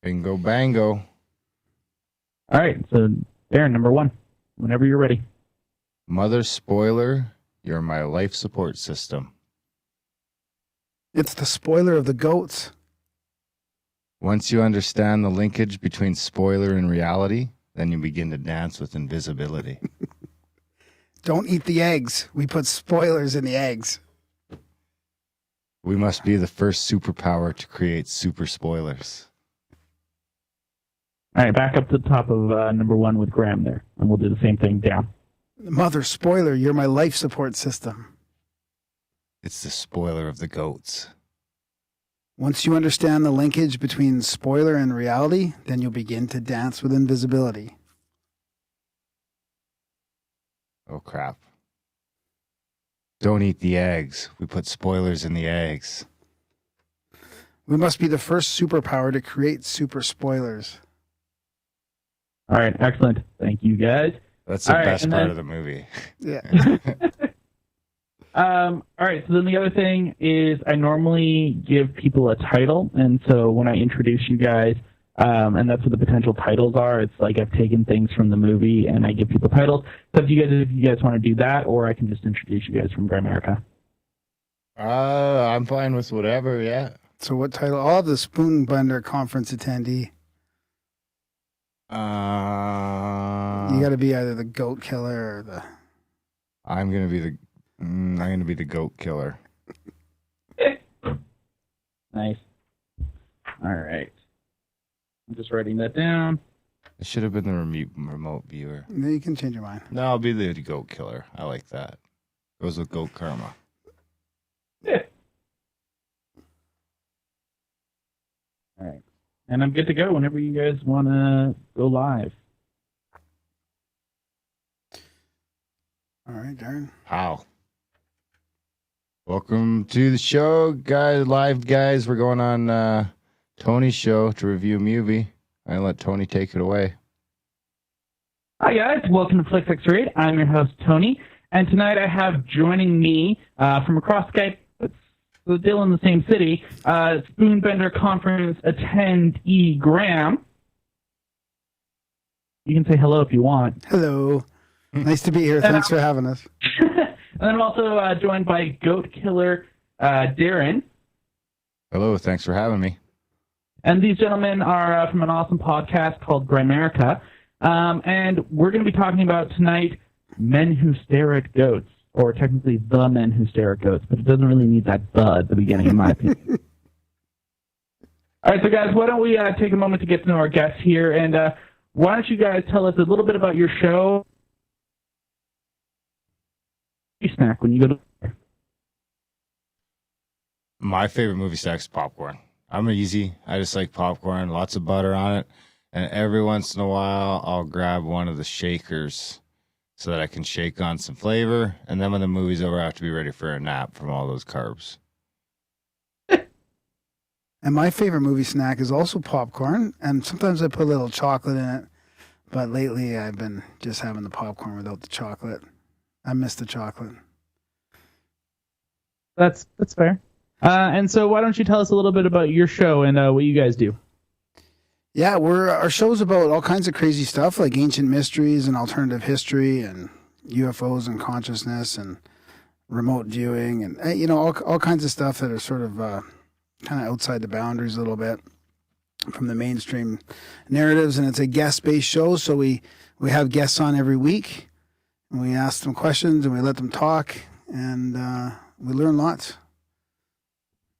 Bingo bango. All right, so Darren, number 1, whenever you're ready. Mother spoiler, you're my life support system. It's the spoiler of the goats. Once you understand the linkage between spoiler and reality, then you begin to dance with invisibility. Don't eat the eggs. We put spoilers in the eggs. We must be the first superpower to create super spoilers. All right, back up to the top of number 1 with Graham there, and we'll do the same thing down. Mother spoiler, you're my life support system. It's the spoiler of the goats. Once you understand the linkage between spoiler and reality, then you'll begin to dance with invisibility. Oh, crap. Don't eat the eggs. We put spoilers in the eggs. We must be the first superpower to create super spoilers. All right, excellent. Thank you, guys. That's the All right, best and part then- of the movie. Yeah. All right, so then the other thing is I normally give people a title, and so when I introduce you guys, and that's what the potential titles are, it's like I've taken things from the movie and I give people titles. So if you guys want to do that, or I can just introduce you guys from Grimerica. I'm fine with whatever, yeah. So what title? I'll have the Spoon Blender conference attendee. You got to be either the goat killer or the... I'm gonna be the goat killer. Nice. All right. I'm just writing that down. It should have been the remote viewer. No, you can change your mind. No, I'll be the goat killer. I like that. Goes with goat karma. Yeah. All right. And I'm good to go whenever you guys want to go live. All right, Darren. How? Welcome to the show, guys. Live, guys. We're going on Tony's show to review a movie. I let Tony take it away. Hi, guys. Welcome to Flick Xrayed. I'm your host, Tony. And tonight I have joining me from across Skype, still in the same city, Spoonbender Conference attendee Graham. You can say hello if you want. Hello. Nice to be here. Thanks for having us. And then I'm also joined by Goat Killer Darren. Hello. Thanks for having me. And these gentlemen are from an awesome podcast called Grimerica. And we're going to be talking about tonight Men Who Stare at Goats, or technically The Men Who Stare at Goats, but it doesn't really need that "the" at the beginning, in my opinion. All right, so guys, why don't we take a moment to get to know our guests here, and why don't you guys tell us a little bit about your show? You snack when you go to... My favorite movie snack is popcorn. I'm easy. I just like popcorn, lots of butter on it. And every once in a while, I'll grab one of the shakers so that I can shake on some flavor. And then when the movie's over, I have to be ready for a nap from all those carbs. And my favorite movie snack is also popcorn. And sometimes I put a little chocolate in it. But lately, I've been just having the popcorn without the chocolate. I miss the chocolate. That's fair. And so why don't you tell us a little bit about your show and what you guys do? Yeah, our show's about all kinds of crazy stuff, like ancient mysteries and alternative history and UFOs and consciousness and remote viewing and, all kinds of stuff that are sort of kind of outside the boundaries a little bit from the mainstream narratives. And it's a guest-based show, so we have guests on every week. And we ask them questions and we let them talk, and we learn lots.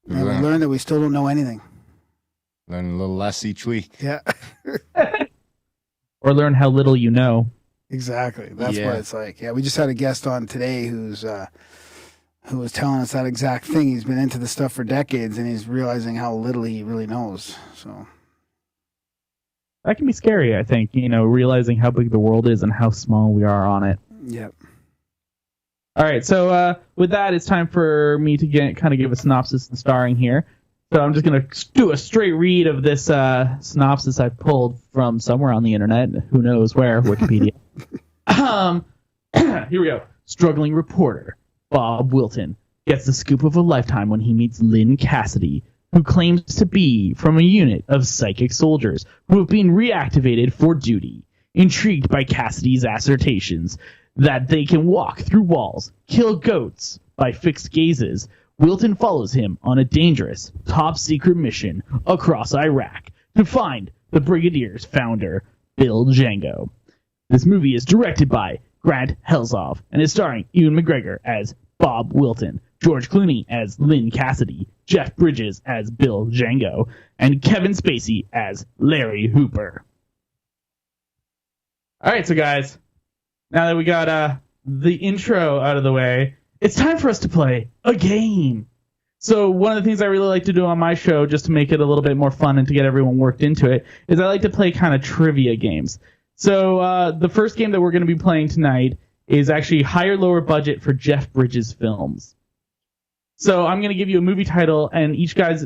And we learn that we still don't know anything. Learn a little less each week. Yeah. Or learn how little you know. Exactly. That's what it's like. Yeah, we just had a guest on today who was telling us that exact thing. He's been into this stuff for decades, and he's realizing how little he really knows. So That can be scary, I think, realizing how big the world is and how small we are on it. Yep. All right, so with that, it's time for me to give a synopsis and starring here. So I'm just going to do a straight read of this synopsis I pulled from somewhere on the internet. Who knows where? Wikipedia. Here we go. Struggling reporter Bob Wilton gets the scoop of a lifetime when he meets Lynn Cassidy, who claims to be from a unit of psychic soldiers who have been reactivated for duty. Intrigued by Cassidy's assertions that they can walk through walls, kill goats by fixed gazes, Wilton follows him on a dangerous, top-secret mission across Iraq to find the Brigadier's founder, Bill Django. This movie is directed by Grant Helsoff and is starring Ewan McGregor as Bob Wilton, George Clooney as Lynn Cassidy, Jeff Bridges as Bill Django, and Kevin Spacey as Larry Hooper. All right, so guys, now that we got the intro out of the way, it's time for us to play a game. So one of the things I really like to do on my show, just to make it a little bit more fun and to get everyone worked into it, is I like to play kind of trivia games. So the first game that we're going to be playing tonight is actually higher, lower budget for Jeff Bridges films. So I'm going to give you a movie title, and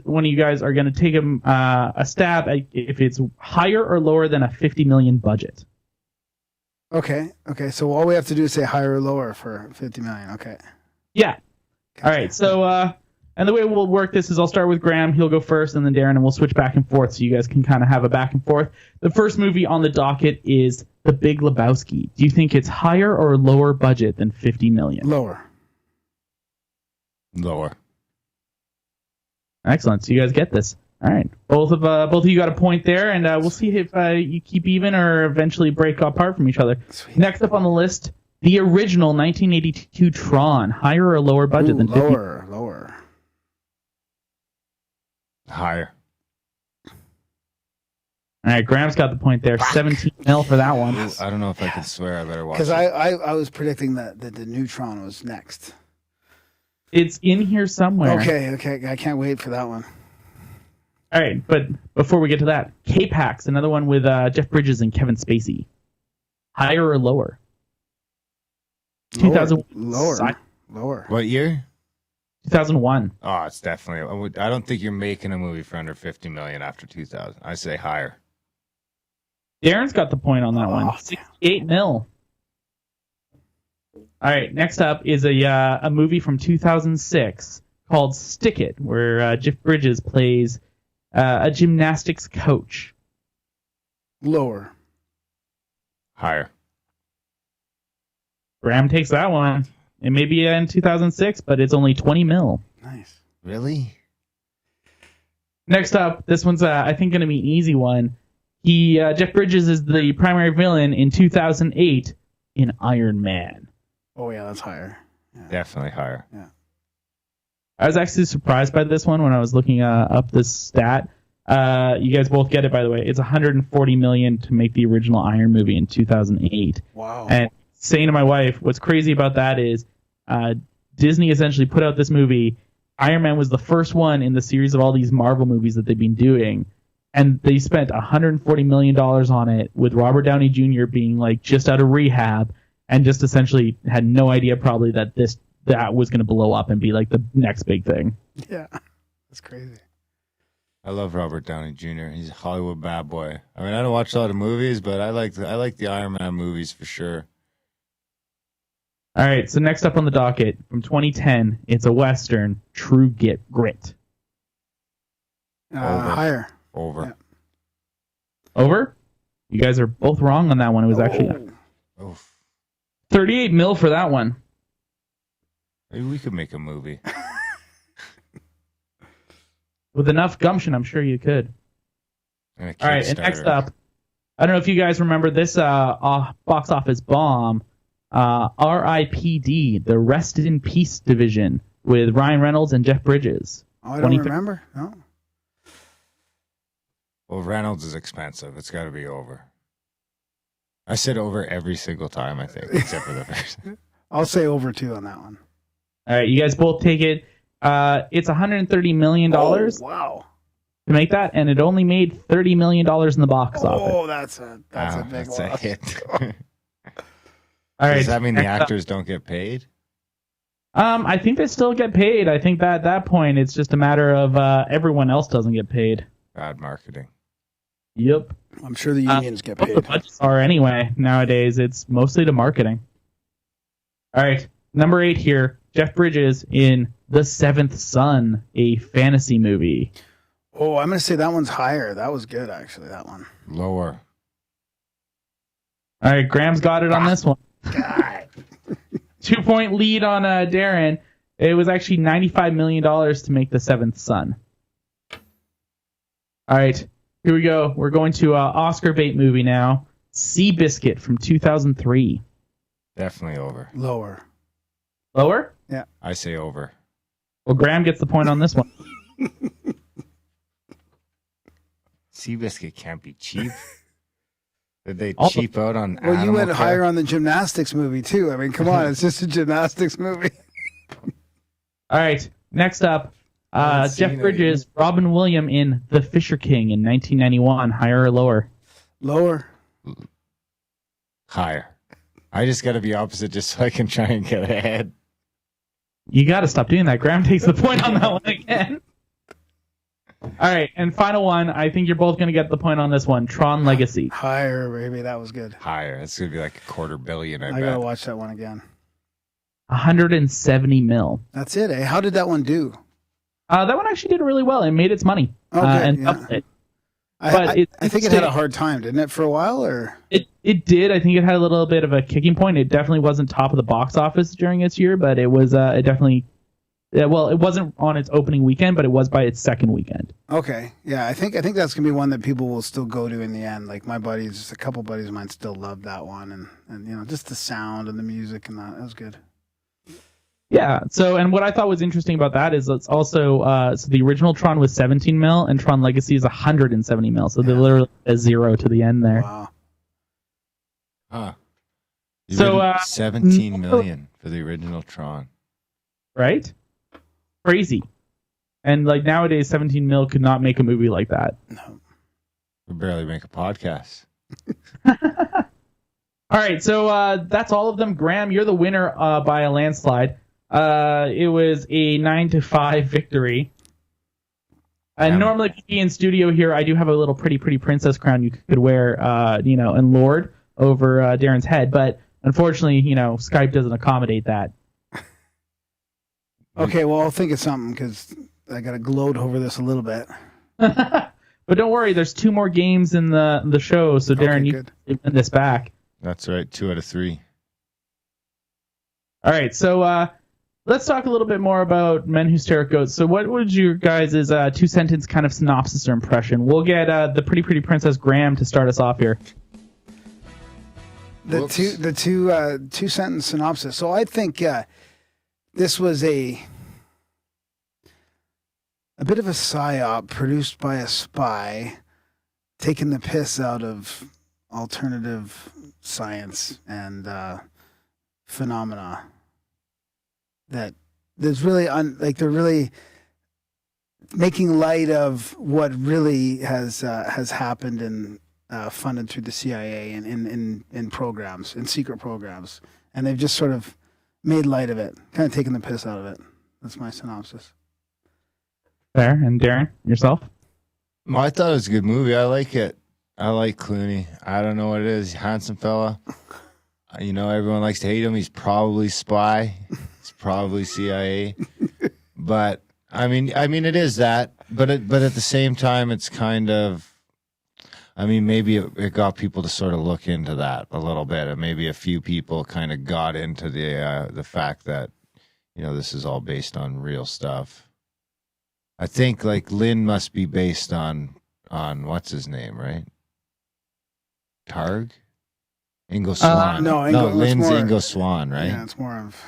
one of you guys are going to take a stab at if it's higher or lower than a $50 million budget. Okay. So all we have to do is say higher or lower for 50 million. Okay. Yeah. All right. So, and the way we'll work this is I'll start with Graham. He'll go first, and then Darren, and we'll switch back and forth so you guys can kind of have a back and forth. The first movie on the docket is The Big Lebowski. Do you think it's higher or lower budget than 50 million? Lower. Lower. Excellent. So you guys get this. All right. Both of you got a point there, and we'll see if you keep even or eventually break apart from each other. Sweet. Next up on the list, the original 1982 Tron. Higher or lower budget than 50? Lower. Higher. All right, Graham's got the point there. 17 mil for that one. I don't know if I can swear. I better watch Because it. I was predicting that the Neutron was next. It's in here somewhere. Okay. I can't wait for that one. All right, but before we get to that, K-Pax, another one with Jeff Bridges and Kevin Spacey. Higher or lower? 2001. Lower. What year? 2001. Oh, it's definitely. I don't think you're making a movie for under 50 million after 2000. I say higher. Darren's got the point on that one. 68 mil. All right, next up is a movie from 2006 called Stick It, where Jeff Bridges plays a gymnastics coach. Lower. Higher. Graham takes that one. It may be in 2006, but it's only 20 mil. Nice. Really? Next up, this one's I think going to be an easy one. Jeff Bridges is the primary villain in 2008 in Iron Man. Oh yeah, that's higher. Yeah. Definitely higher. Yeah. I was actually surprised by this one when I was looking up this stat. You guys both get it, by the way. It's $140 million to make the original Iron movie in 2008. Wow. And saying to my wife, what's crazy about that is Disney essentially put out this movie. Iron Man was the first one in the series of all these Marvel movies that they've been doing, and they spent $140 million on it, with Robert Downey Jr. being like just out of rehab and just essentially had no idea probably that that was going to blow up and be like the next big thing. Yeah, that's crazy. I love Robert Downey Jr. He's a Hollywood bad boy. I mean, I don't watch a lot of movies, but I like the Iron Man movies for sure. All right, so next up on the docket from 2010, it's a Western, True Grit. Higher. Over. Yeah. Over? You guys are both wrong on that one. It was actually Oof. 38 mil for that one. Maybe we could make a movie. With enough gumption, I'm sure you could. And All right, and next up, I don't know if you guys remember this box office bomb, R.I.P.D., the Rest in Peace division, with Ryan Reynolds and Jeff Bridges. Oh, I don't remember. No. Well, Reynolds is expensive. It's got to be over. I said over every single time, I think, except for the first. I'll say over 2 on that one. All right, you guys both take it. It's $130 million wow. to make that, and it only made $30 million in the box office. Oh, that's a big that's loss. a hit. All right, Does that mean the next up. actors don't get paid? I think they still get paid. I think that at that point, it's just a matter of everyone else doesn't get paid. Bad marketing. Yep. I'm sure the unions get What paid. the budgets are anyway nowadays. It's mostly to marketing. All right, number 8 here. Jeff Bridges in The Seventh Son, a fantasy movie. Oh, I'm going to say that one's higher. That was good, actually, that one. Lower. All right, Graham's got it on this one. 2-point lead on Darren. It was actually $95 million to make The Seventh Son. All right, here we go. We're going to Oscar bait movie now. Seabiscuit from 2003. Definitely over. Lower. Lower? Yeah. I say over. Well, Graham gets the point on this one. Seabiscuit can't be cheap. Did they Also- cheap out on Well, you animal went care? higher on the gymnastics movie, too. I mean, come on. It's just a gymnastics movie. All right, next up, haven't seen Jeff it Bridges, Robin Williams in The Fisher King in 1991. Higher or lower? Lower. Higher. I just got to be opposite just so I can try and get ahead. You got to stop doing that. Graham takes the point on that one again. All right, and final one. I think you're both going to get the point on this one. Tron Legacy. Higher, baby. That was good. Higher. It's going to be like $250 million, I I bet. got to watch that one again. 170 mil. That's it, eh? How did that one do? That one actually did really well. It made its money. Oh, good, And yeah. upped it. I think it had a stayed- hard time, didn't it, for a while? Or It did. I think it had a little bit of a kicking point. It definitely wasn't top of the box office during its year, but it was. It definitely. Yeah, well, it wasn't on its opening weekend, but it was by its second weekend. Okay, yeah, I think that's gonna be one that people will still go to in the end. Like my buddies, just a couple buddies of mine still love that one, and you know, just the sound and the music and that was good. Yeah. So, and what I thought was interesting about that is it's also so the original Tron was 17 mil, and Tron Legacy is 170 mil. So they're literally a zero to the end there. Wow. Huh. So, $17 million for the original Tron. Right? Crazy. And like nowadays, 17 mil could not make a movie like that. No. We barely make a podcast. All right, so that's all of them. Graham, you're the winner by a landslide. It was a 9-5 victory. Normally, if you'd be in studio here, I do have a little pretty princess crown you could wear, and lord over Darren's head. But unfortunately, Skype doesn't accommodate that. Okay, well, I'll think of something because I got to gloat over this a little bit. But don't worry, there's 2 more games in the show, so Darren, you good. can win this back. That's right. 2 out of 3. All right, so let's talk a little bit more about Men Who Stare at Goats. So what would your guys' 2-sentence kind of synopsis or impression? We'll get the pretty princess Graham to start us off here. The two sentence synopsis. So I think this was a bit of a psyop produced by a spy, taking the piss out of alternative science and phenomena that there's really they're really making light of what really has happened and funded through the CIA and in programs, in secret programs, and they've just sort of made light of it, kind of taken the piss out of it. That's my synopsis. Fair. And Darren, yourself? Well, I thought it was a good movie. I like it. I like Clooney. I don't know what it is. Handsome fella. Everyone likes to hate him. He's probably spy. He's probably CIA. But I mean, it is that. But at the same time, it's kind of. I mean, maybe it got people to sort of look into that a little bit, and maybe a few people kind of got into the fact that this is all based on real stuff. I think like Lynn must be based on what's his name, right? Targ? Ingo Swan. Lynn's Ingo Swan, right? Yeah, it's more of.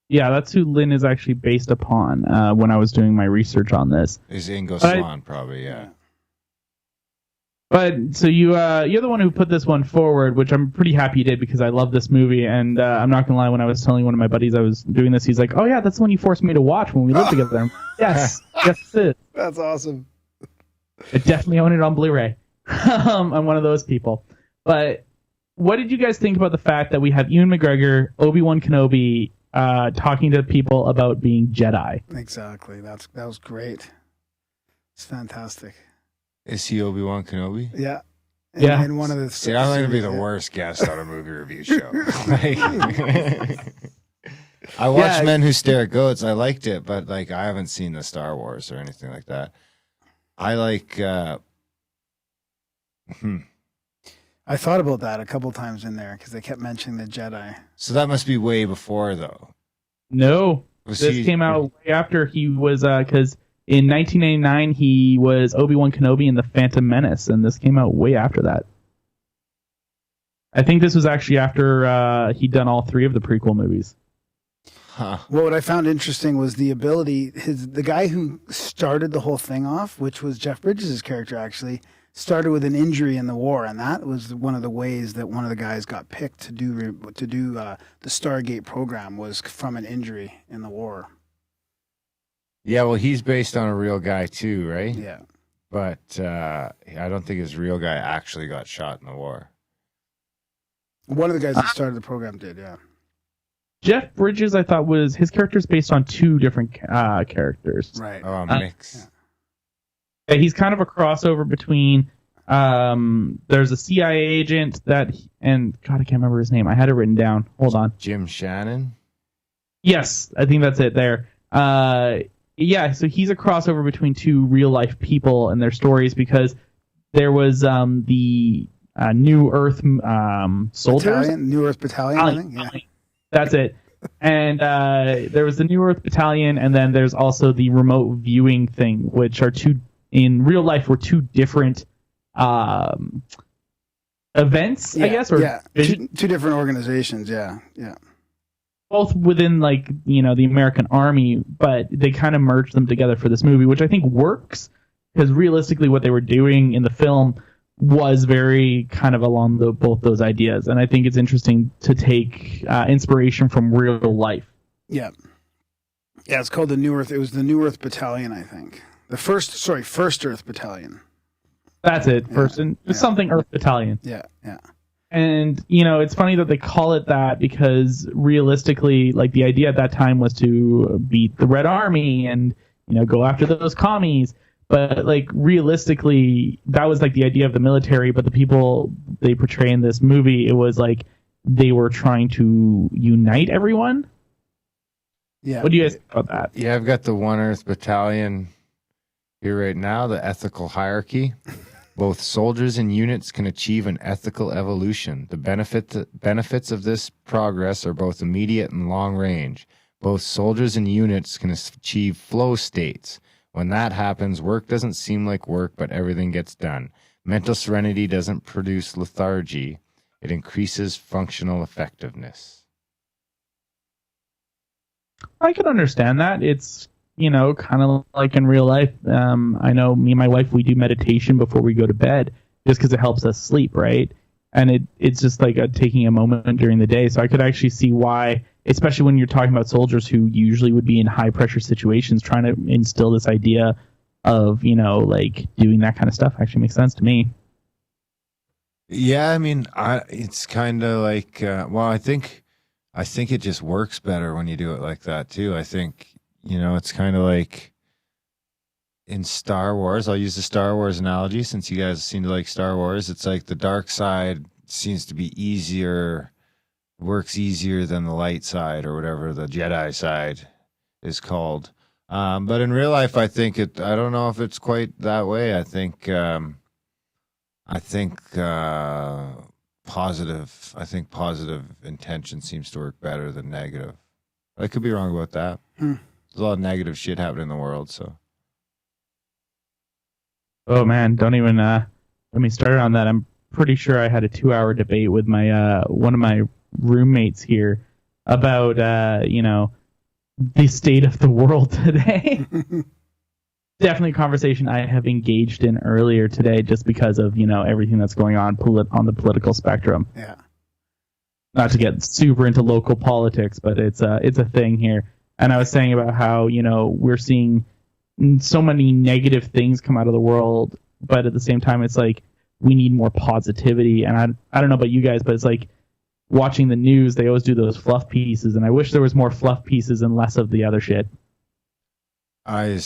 Yeah, that's who Lynn is actually based upon when I was doing my research on this. Is Ingo Swan probably, yeah. But so you're the one who put this one forward, which I'm pretty happy you did because I love this movie. And I'm not gonna lie, when I was telling one of my buddies I was doing this, he's like, "Oh yeah, that's the one you forced me to watch when we lived together." I'm like, yes, it is. That's awesome. I definitely own it on Blu-ray. I'm one of those people. But what did you guys think about the fact that we have Ewan McGregor, Obi-Wan Kenobi, talking to people about being Jedi? Exactly. That was great. It's fantastic. Is he Obi-Wan Kenobi? Yeah. Yeah. In one of the. See, I'm going to be the worst guest on a movie review show. I watched Men Who Stare at Goats. I liked it, but I haven't seen the Star Wars or anything like that. I like. I thought about that a couple times in there because they kept mentioning the Jedi. So that must be way before, though. No, Was this he- came out way after he was, because in 1989 he was Obi-Wan Kenobi in The Phantom Menace, and this came out way after that. I think this was actually after he'd done all three of the prequel movies. Huh. Well, what I found interesting was the ability. The guy who started the whole thing off, which was Jeff Bridges' character, actually started with an injury in the war, and that was one of the ways that one of the guys got picked to do the Stargate program was from an injury in the war. Yeah, well, he's based on a real guy too, right? Yeah. But I don't think his real guy actually got shot in the war. One of the guys that started the program did, yeah. Jeff Bridges, I thought, was his character's based on two different characters. Right. Oh, mix. Yeah, he's kind of a crossover between. There's a CIA agent and God, I can't remember his name. I had it written down. Hold on. Jim Shannon. Yes, I think that's it. There. Yeah, so he's a crossover between two real life people and their stories because there was the New Earth soldiers. New Earth Battalion, I think. Yeah. That's it. And there was the New Earth Battalion, and then there's also the remote viewing thing, which are in real life were two different events, I guess, or two different organizations. Yeah, yeah. Both within the American Army, but they kind of merged them together for this movie, which I think works because realistically, what they were doing in the film was very kind of along both those ideas, and I think it's interesting to take inspiration from real life. Yeah, yeah. It's called the New Earth. It was the New Earth Battalion, I think. First Earth Battalion. That's it. Something Earth Battalion. Yeah, yeah. And it's funny that they call it that because realistically, the idea at that time was to beat the Red Army and go after those commies. But realistically, that was the idea of the military. But the people they portray in this movie, it was they were trying to unite everyone. Yeah. What do you guys think about that? Yeah, I've got the One Earth Battalion here right now. The ethical hierarchy. Both soldiers and units can achieve an ethical evolution. The benefits of this progress are both immediate and long range. Both soldiers and units can achieve flow states. When that happens, work doesn't seem like work, but everything gets done. Mental serenity doesn't produce lethargy. It increases functional effectiveness. I can understand that. It's, kind of like in real life. I know me and my wife, we do meditation before we go to bed just because it helps us sleep, right? And it's just taking a moment during the day. So I could actually see why, especially when you're talking about soldiers who usually would be in high pressure situations, trying to instill this idea of, doing that kind of stuff actually makes sense to me. Yeah, I mean, it's kind of I think it just works better when you do it like that too. I think, it's kind of like in Star Wars. I'll use the Star Wars analogy since you guys seem to like Star Wars. It's like the dark side seems to be works easier than the light side or whatever the Jedi side is called. But in real life, I don't know if it's quite that way. I think positive intention seems to work better than negative. I could be wrong about that. There's a lot of negative shit happening in the world, so. Oh man, don't even let me start on that. I'm pretty sure I had a 2-hour debate with my one of my roommates here about the state of the world today. Definitely a conversation I have engaged in earlier today just because of everything that's going on on the political spectrum. Yeah. Not to get super into local politics, but it's a thing here. And I was saying about how we're seeing so many negative things come out of the world, but at the same time it's we need more positivity. And I don't know about you guys, but it's watching the news, they always do those fluff pieces, and I wish there was more fluff pieces and less of the other shit. I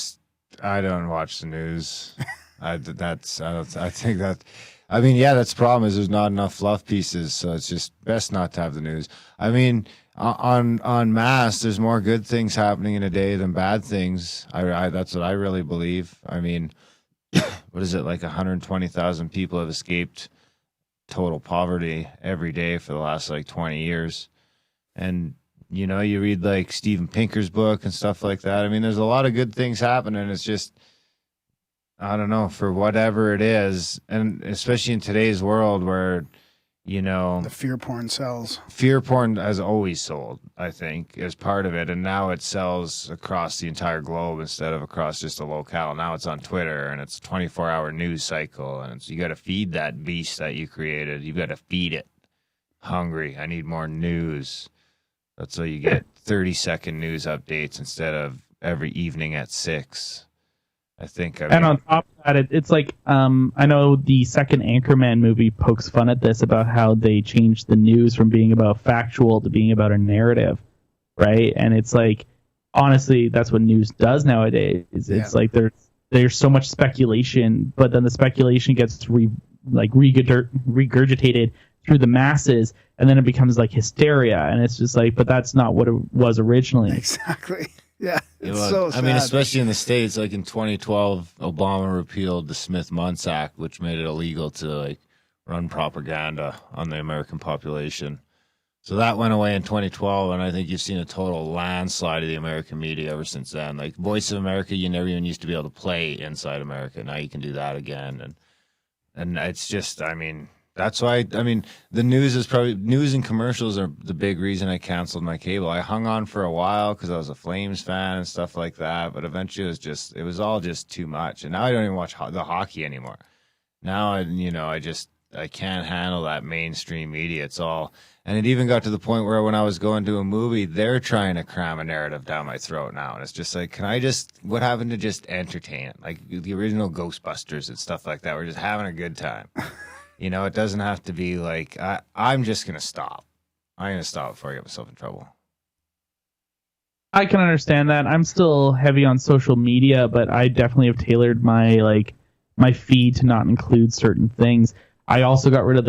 don't watch the news. I think that. I mean, yeah, that's the problem is there's not enough fluff pieces, so it's just best not to have the news. I mean, on mass, there's more good things happening in a day than bad things. That's what I really believe. I mean, what is it, like 120,000 people have escaped total poverty every day for the last like 20 years. And, you know, you read like Steven Pinker's book and stuff like that. I mean, there's a lot of good things happening. It's just, I don't know, for whatever it is. And especially in today's world where, you know, The fear porn sells. fear porn has always sold, I think, as part of it. And now it sells across the entire globe instead of across just a locale. Now it's on Twitter and it's a 24-hour news cycle. And you got to feed that beast that you created. You've got to feed it. Hungry. I need more news. That's so you get 30-second news updates instead of every evening at 6. I think. And on top of that, it's like I know the second Anchorman movie pokes fun at this about how they changed the news from being about factual to being about a narrative, right? And it's like, honestly, that's what news does nowadays. It's like there's so much speculation, but then the speculation gets regurgitated through the masses, and then it becomes like hysteria, and it's just like, but that's not what it was originally. Exactly. Yeah, it's Look, so sad. I mean, especially in the States, like in 2012, Obama repealed the Smith-Mundt Act, which made it illegal to like run propaganda on the American population. So that went away in 2012, and I think you've seen a total landslide of the American media ever since then. Like Voice of America, you never even used to be able to play inside America. Now you can do that again, and it's just, I mean, that's why, I mean, the news and commercials are the big reason I canceled my cable. I hung on for a while because I was a Flames fan and stuff like that, but eventually it was all just too much. And now I don't even watch the hockey anymore. Now, I can't handle that mainstream media. It's all, and it even got to the point where when I was going to a movie, they're trying to cram a narrative down my throat now. And it's just like, what happened to just entertain it? Like the original Ghostbusters and stuff like that. We're just having a good time. You know, it doesn't have to be like, I'm just going to stop. I'm going to stop before I get myself in trouble. I can understand that. I'm still heavy on social media, but I definitely have tailored my feed to not include certain things. I also got rid of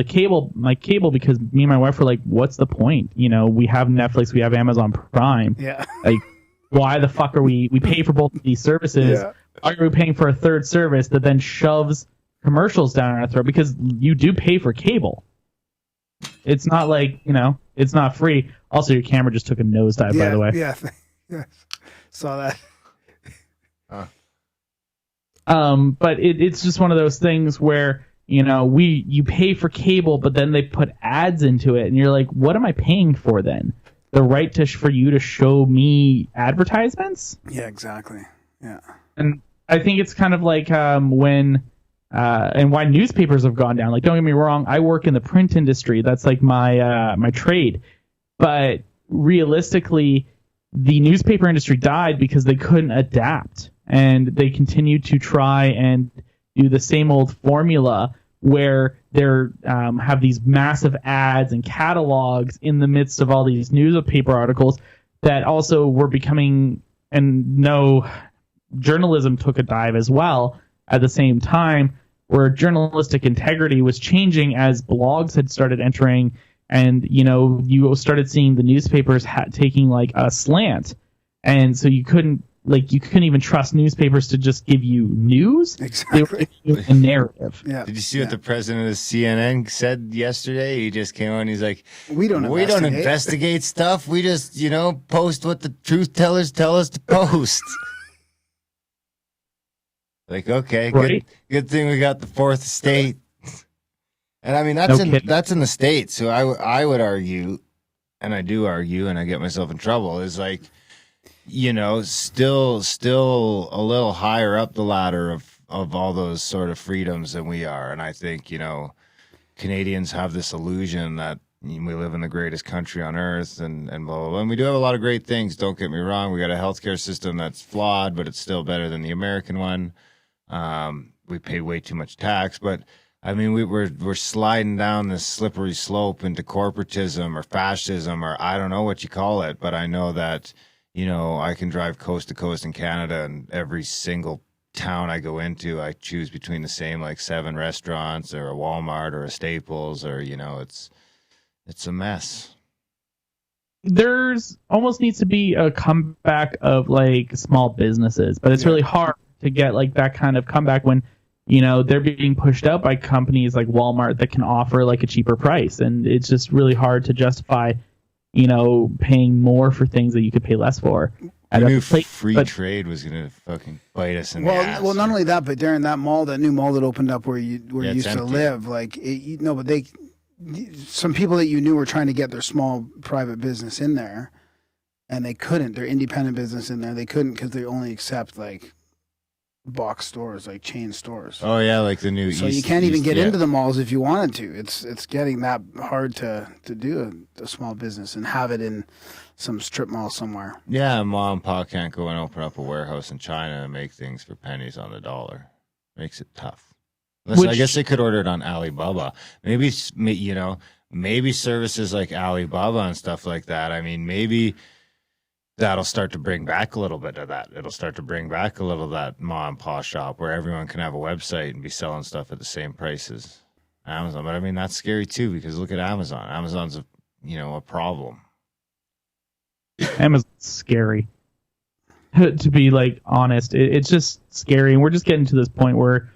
my cable because me and my wife were like, what's the point? You know, we have Netflix, we have Amazon Prime. Yeah. Like, why the fuck are we pay for both of these services? Yeah. Why are we paying for a third service that then shoves commercials down our throat? Because you do pay for cable. It's not like, you know, it's not free. Also, your camera just took a nosedive, by the way. Yeah. Yes. Saw that. But it's just one of those things where, you know, you pay for cable, but then they put ads into it, and you're like, what am I paying for then? The right for you to show me advertisements? Yeah, exactly. Yeah. And I think it's kind of like when and why newspapers have gone down. Like, don't get me wrong, I work in the print industry. That's like my trade. But realistically, the newspaper industry died because they couldn't adapt, and they continued to try and do the same old formula where they're have these massive ads and catalogs in the midst of all these newspaper articles that also were becoming, and no, journalism took a dive as well at the same time, where journalistic integrity was changing as blogs had started entering, and, you know, you started seeing the newspapers taking like a slant, and so you couldn't even trust newspapers to just give you news. Exactly. They were giving you a narrative. Yeah. Did you see what the president of CNN said yesterday? He just came on. He's like, We don't investigate stuff. We just, you know, post what the truth tellers tell us to post. Like, okay, Right. good thing we got the fourth estate. And I mean, that's in the States. So I would argue, and I do argue, and I get myself in trouble, is like, you know, still a little higher up the ladder of all those sort of freedoms than we are. And I think, you know, Canadians have this illusion that we live in the greatest country on earth and blah, blah, blah. And we do have a lot of great things. Don't get me wrong. We got a healthcare system that's flawed, but it's still better than the American one. We pay way too much tax, but I mean, we're sliding down this slippery slope into corporatism or fascism, or I don't know what you call it, but I know that, you know, I can drive coast to coast in Canada, and every single town I go into, I choose between the same like 7 restaurants or a Walmart or a Staples, or, you know, it's a mess. There's almost needs to be a comeback of like small businesses, but it's really hard to get like that kind of comeback when they're being pushed out by companies like Walmart that can offer like a cheaper price, and it's just really hard to justify, paying more for things that you could pay less for. I knew free trade was going to fucking bite us in the ass. Well, not only that, but during that new mall that opened up where you used to live, like, but some people that you knew were trying to get their small private business in there, and they couldn't. Their independent business in there, they couldn't because they only accept like box stores, like chain stores. Oh yeah, like the new. So you can't even get into the malls if you wanted to. It's getting that hard to do a small business and have it in some strip mall somewhere. Yeah, mom and pop can't go and open up a warehouse in China and make things for pennies on the dollar. Makes it tough. I guess they could order it on Alibaba. Maybe maybe services like Alibaba and stuff like that. I mean, maybe that'll start to bring back a little bit of that. It'll start to bring back a little of that mom and pop shop where everyone can have a website and be selling stuff at the same prices. Amazon, but I mean that's scary too because look at Amazon. Amazon's a problem. Amazon's scary. To be like honest, it's just scary, and we're just getting to this point where,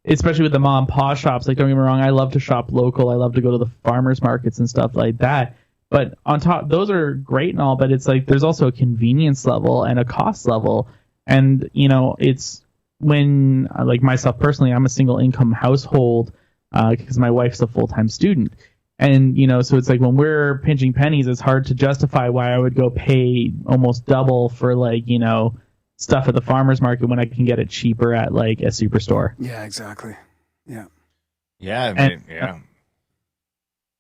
especially with the mom and pop shops. Like, don't get me wrong, I love to shop local. I love to go to the farmers markets and stuff like that. But on top, those are great and all, but it's like there's also a convenience level and a cost level. And, it's when, like myself personally, I'm a single income household because my wife's a full-time student. And, so it's like when we're pinching pennies, it's hard to justify why I would go pay almost double for stuff at the farmer's market when I can get it cheaper at like a superstore. Yeah, exactly. Yeah. Yeah. I mean, yeah.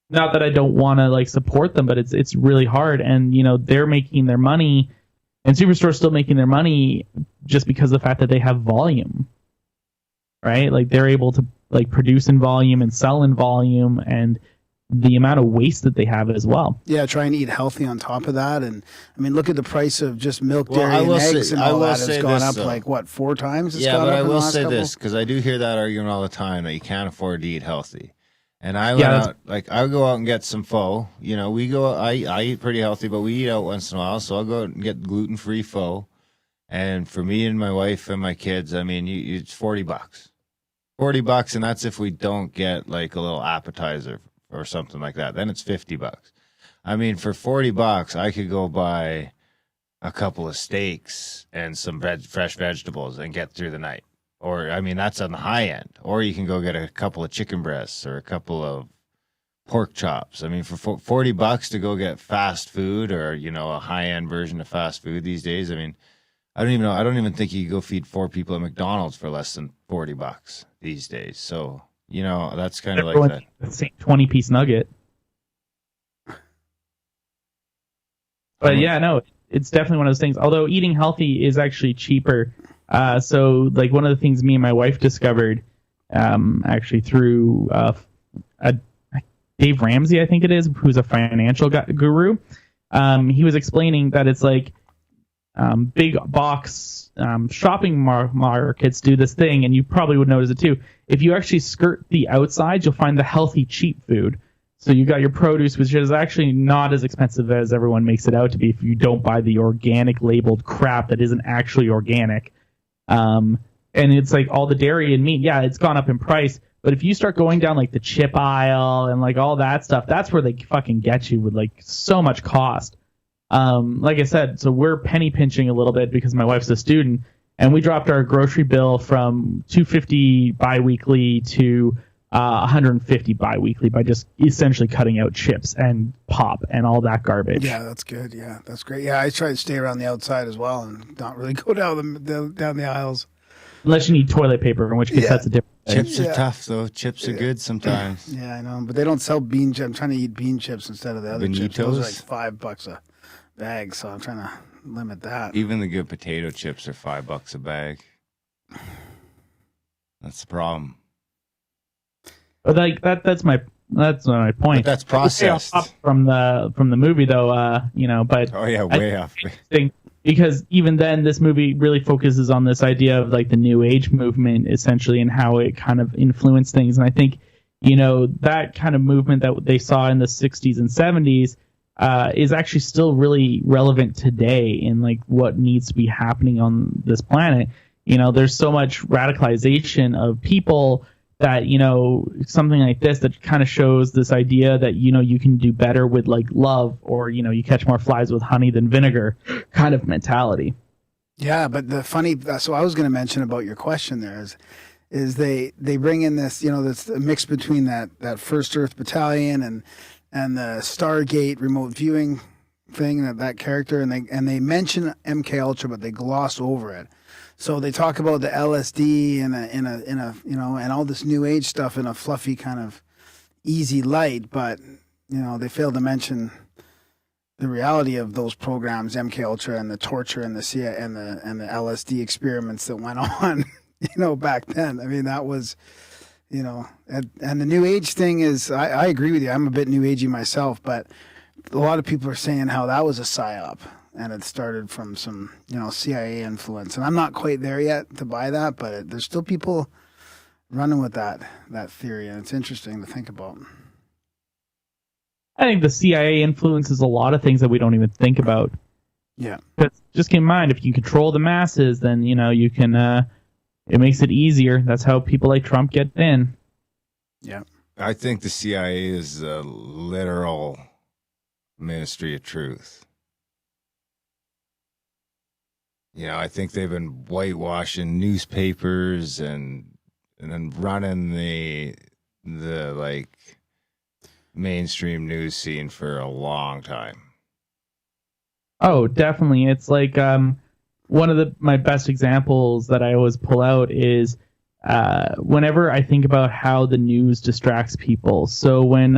Not that I don't want to support them, but it's really hard. And, they're making their money and Superstore's still making their money just because of the fact that they have volume, right? Like they're able to produce in volume and sell in volume, and the amount of waste that they have as well. Yeah, try and eat healthy on top of that. And I mean, look at the price of just milk, dairy, and eggs and all that. It's gone up 4 times? Yeah, but I will say this, because I do hear that argument all the time that you can't afford to eat healthy. And I I go out and get some pho. I eat pretty healthy, but we eat out once in a while. So I'll go out and get gluten-free pho. And for me and my wife and my kids, I mean, it's $40. $40, and that's if we don't get like a little appetizer or something like that. Then it's $50. I mean, for $40, I could go buy a couple of steaks and some fresh vegetables and get through the night. Or, I mean, that's on the high end. Or you can go get a couple of chicken breasts or a couple of pork chops. I mean, for $40 to go get fast food or, a high-end version of fast food these days, I mean, I don't even know. I don't even think you could go feed 4 people at McDonald's for less than $40 these days. So, that's kind of like that. The same 20-piece nugget. But yeah, no, it's definitely one of those things. Although eating healthy is actually cheaper. So like one of the things me and my wife discovered, actually through Dave Ramsey, I think it is, who's a financial guru. He was explaining that it's like big box shopping markets do this thing, and you probably would notice it too. If you actually skirt the outside, you'll find the healthy, cheap food. So you got your produce, which is actually not as expensive as everyone makes it out to be if you don't buy the organic labeled crap that isn't actually organic. And it's like all the dairy and meat, yeah, it's gone up in price. But if you start going down like the chip aisle and like all that stuff, that's where they fucking get you with like so much cost. Like I said, so we're penny pinching a little bit because my wife's a student, and we dropped our grocery bill from $250 biweekly to $150 biweekly by just essentially cutting out chips and pop and all that garbage. Yeah, that's good. Yeah, that's great. Yeah, I try to stay around the outside as well and not really go down the aisles. Unless you need toilet paper, in which case that's a different thing. Chips are tough, though. Chips are good sometimes. Yeah, I know, but they don't sell bean chips. I'm trying to eat bean chips instead of the other chips. Those are like $5 a bag, so I'm trying to limit that. Even the good potato chips are $5 a bag. That's the problem. But like that's my point. But that's processed from the movie, though. But oh yeah, way off. Because even then, this movie really focuses on this idea of like the New Age movement, essentially, and how it kind of influenced things. And I think that kind of movement that they saw in the 60s and 70s is actually still really relevant today in like what needs to be happening on this planet. there's so much radicalization of people that, something like this that kind of shows this idea that, you can do better with like love, or, you catch more flies with honey than vinegar kind of mentality. Yeah, but the funny, so I was going to mention about your question there is they bring in this, this mix between that First Earth Battalion and the Stargate remote viewing thing, that character, and they mention MK Ultra, but they gloss over it. So they talk about the LSD in a and all this new age stuff in a fluffy kind of easy light, but they fail to mention the reality of those programs, MK Ultra, and the torture and the CIA and the LSD experiments that went on, back then. I mean, that was, and the new age thing is, I agree with you. I'm a bit new agey myself, but a lot of people are saying how that was a psyop and it started from some, CIA influence. And I'm not quite there yet to buy that, but there's still people running with that theory, and it's interesting to think about. I think the CIA influences a lot of things that we don't even think about. Yeah. Because just keep in mind, if you control the masses, then, you can, it makes it easier. That's how people like Trump get in. Yeah. I think the CIA is a literal Ministry of Truth. I think they've been whitewashing newspapers and then running the like mainstream news scene for a long time. Oh, definitely. It's like one of my best examples that I always pull out is whenever I think about how the news distracts people. So when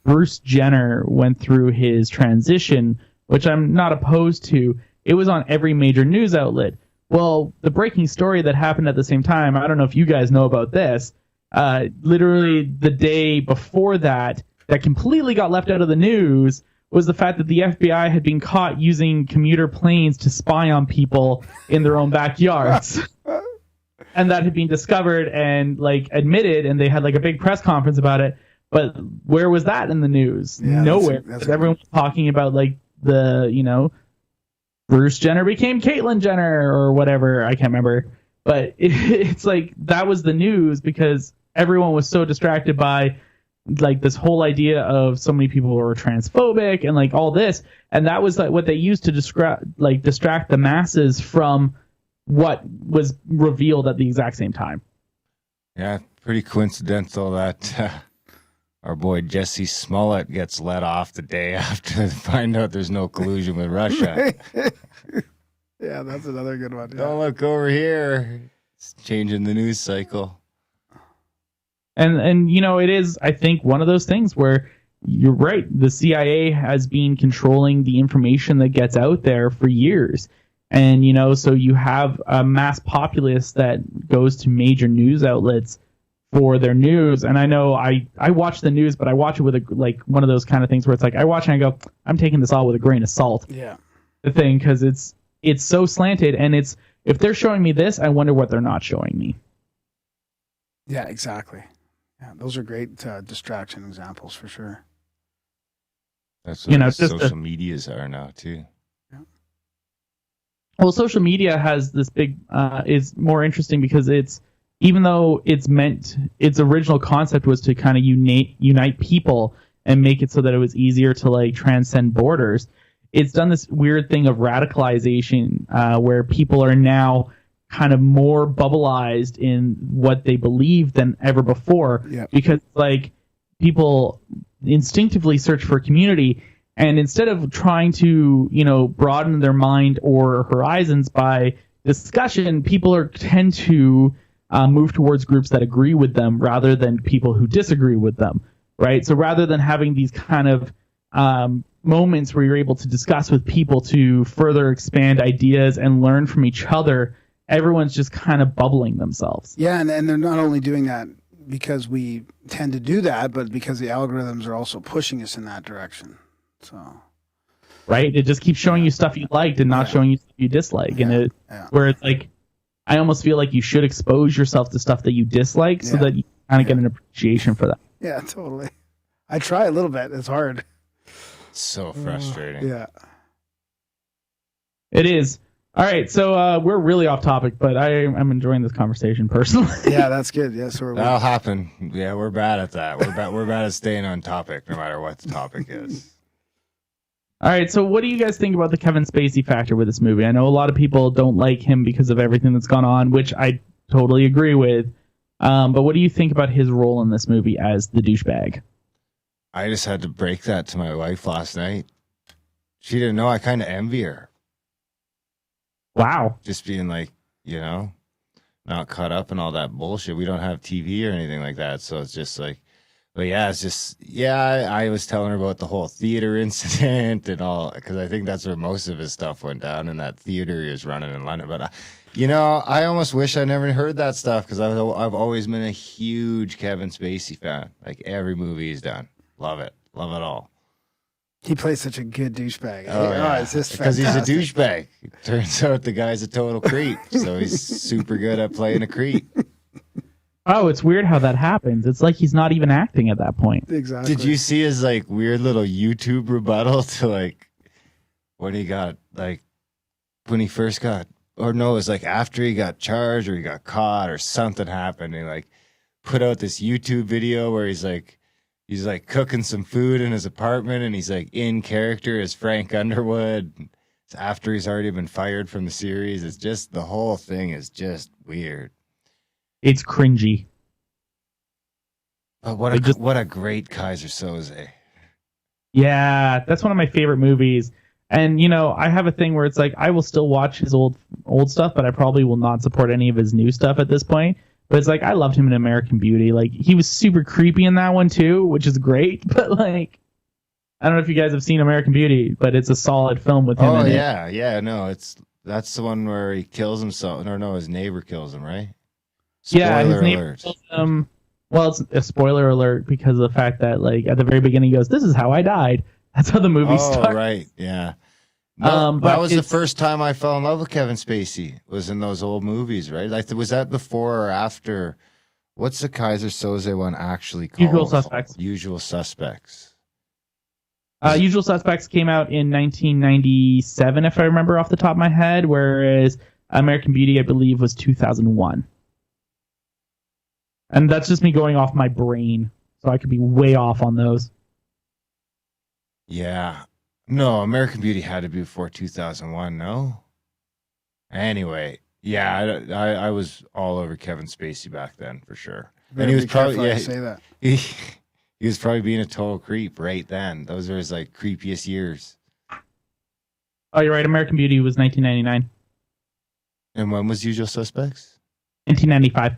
Bruce Jenner went through his transition, which I'm not opposed to, it was on every major news outlet. Well, the breaking story that happened at the same time, I don't know if you guys know about this, literally the day before that completely got left out of the news was the fact that the FBI had been caught using commuter planes to spy on people in their own backyards. And that had been discovered and admitted, and they had a big press conference about it. But where was that in the news? Yeah, nowhere. That's everyone was talking about the Bruce Jenner became Caitlyn Jenner or whatever. I can't remember. But it's that was the news because everyone was so distracted by this whole idea of so many people were transphobic and all this, and that was what they used to distract the masses from what was revealed at the exact same time. Yeah, pretty coincidental that our boy Jesse Smollett gets let off the day after they find out there's no collusion with Russia. Yeah, that's another good one. Yeah. Don't look over here. It's changing the news cycle. And it is, I think, one of those things where you're right. The CIA has been controlling the information that gets out there for years. And, so you have a mass populace that goes to major news outlets for their news. And I know I watch the news, but I watch it with one of those kind of things where it's I watch and I go, I'm taking this all with a grain of salt. Yeah. The thing, because it's so slanted, and if they're showing me this, I wonder what they're not showing me. Yeah, exactly. Yeah, those are great distraction examples for sure. That's what social medias are now too. Yeah. Well, social media has this big is more interesting because even though its original concept was to kind of unite people and make it so that it was easier to transcend borders, it's done this weird thing of radicalization where people are now kind of more bubbleized in what they believe than ever before. Yep. Because people instinctively search for community, and instead of trying to broaden their mind or horizons by discussion, people tend to move towards groups that agree with them rather than people who disagree with them, right? So rather than having these kind of moments where you're able to discuss with people to further expand ideas and learn from each other, everyone's just kind of bubbling themselves. Yeah, and they're not only doing that because we tend to do that, but because the algorithms are also pushing us in that direction. So, right? It just keeps showing you stuff you liked and not showing you stuff you dislike. And where it's I almost feel like you should expose yourself to stuff that you dislike so that you kind of get an appreciation for that. Yeah, totally. I try a little bit. It's hard. So frustrating. Yeah. It is. All right, so we're really off topic, but I'm enjoying this conversation personally. Yeah, that's good. Yeah, so That'll happen. Yeah, we're bad at that. We're bad at staying on topic, no matter what the topic is. All right, so what do you guys think about the Kevin Spacey factor with this movie? I know a lot of people don't like him because of everything that's gone on, which I totally agree with. But what do you think about his role in this movie as the douchebag? I just had to break that to my wife last night. She didn't know. I kind of envy her. Wow. Just being like, not caught up in all that bullshit. We don't have TV or anything like that. So it's just like, but yeah, it's just, I was telling her about the whole theater incident and all, because I think that's where most of his stuff went down in that theater he was running in London. But, I almost wish I never heard that stuff because I've always been a huge Kevin Spacey fan. Like every movie he's done. Love it. Love it all. he plays such a good douchebag. Oh, yeah. It's just because he's a fantastic. douchebag. Turns out the guy's a total creep. So he's super good at playing a creep. Oh, it's weird how that happens. It's like he's not even acting at that point. Exactly. Did you see his like weird little YouTube rebuttal to like when he got like when he first got, or no, it was like after he got charged or he got caught or something happened. And he like put out this YouTube video where he's like cooking some food in his apartment and he's like in character as Frank Underwood. It's after he's already been fired from the series. It's just the whole thing is just weird. It's cringy. But what a great Kaiser Soze. Yeah, that's one of my favorite movies. And, I have a thing where it's like, I will still watch his old stuff, but I probably will not support any of his new stuff at this point. But it's like, I loved him in American Beauty. Like, he was super creepy in that one, too, which is great. But, like, I don't know if you guys have seen American Beauty, but it's a solid film with him in it. Yeah, no, that's the one where he kills himself. Or no, his neighbor kills him, right? Yeah, his Spoiler neighbor alert. kills him. Well, it's a spoiler alert because of the fact that, like, at the very beginning he goes, "This is how I died." That's how the movie starts. Oh, right, yeah. No, but that was the first time I fell in love with Kevin Spacey. Was in those old movies, right? Like, was that before or after? What's the Kaiser Soze one actually called? Usual Suspects. Usual Suspects. Usual Suspects came out in 1997, if I remember off the top of my head, whereas American Beauty, I believe, was 2001. And that's just me going off my brain, so I could be way off on those. Yeah. No, American Beauty had to be before 2001, no? Anyway, yeah, I was all over Kevin Spacey back then, for sure. Better And he was be careful probably, how you say that. he was probably being a total creep right then. Those were his, like, creepiest years. Oh, you're right, American Beauty was 1999. And when was Usual Suspects? 1995.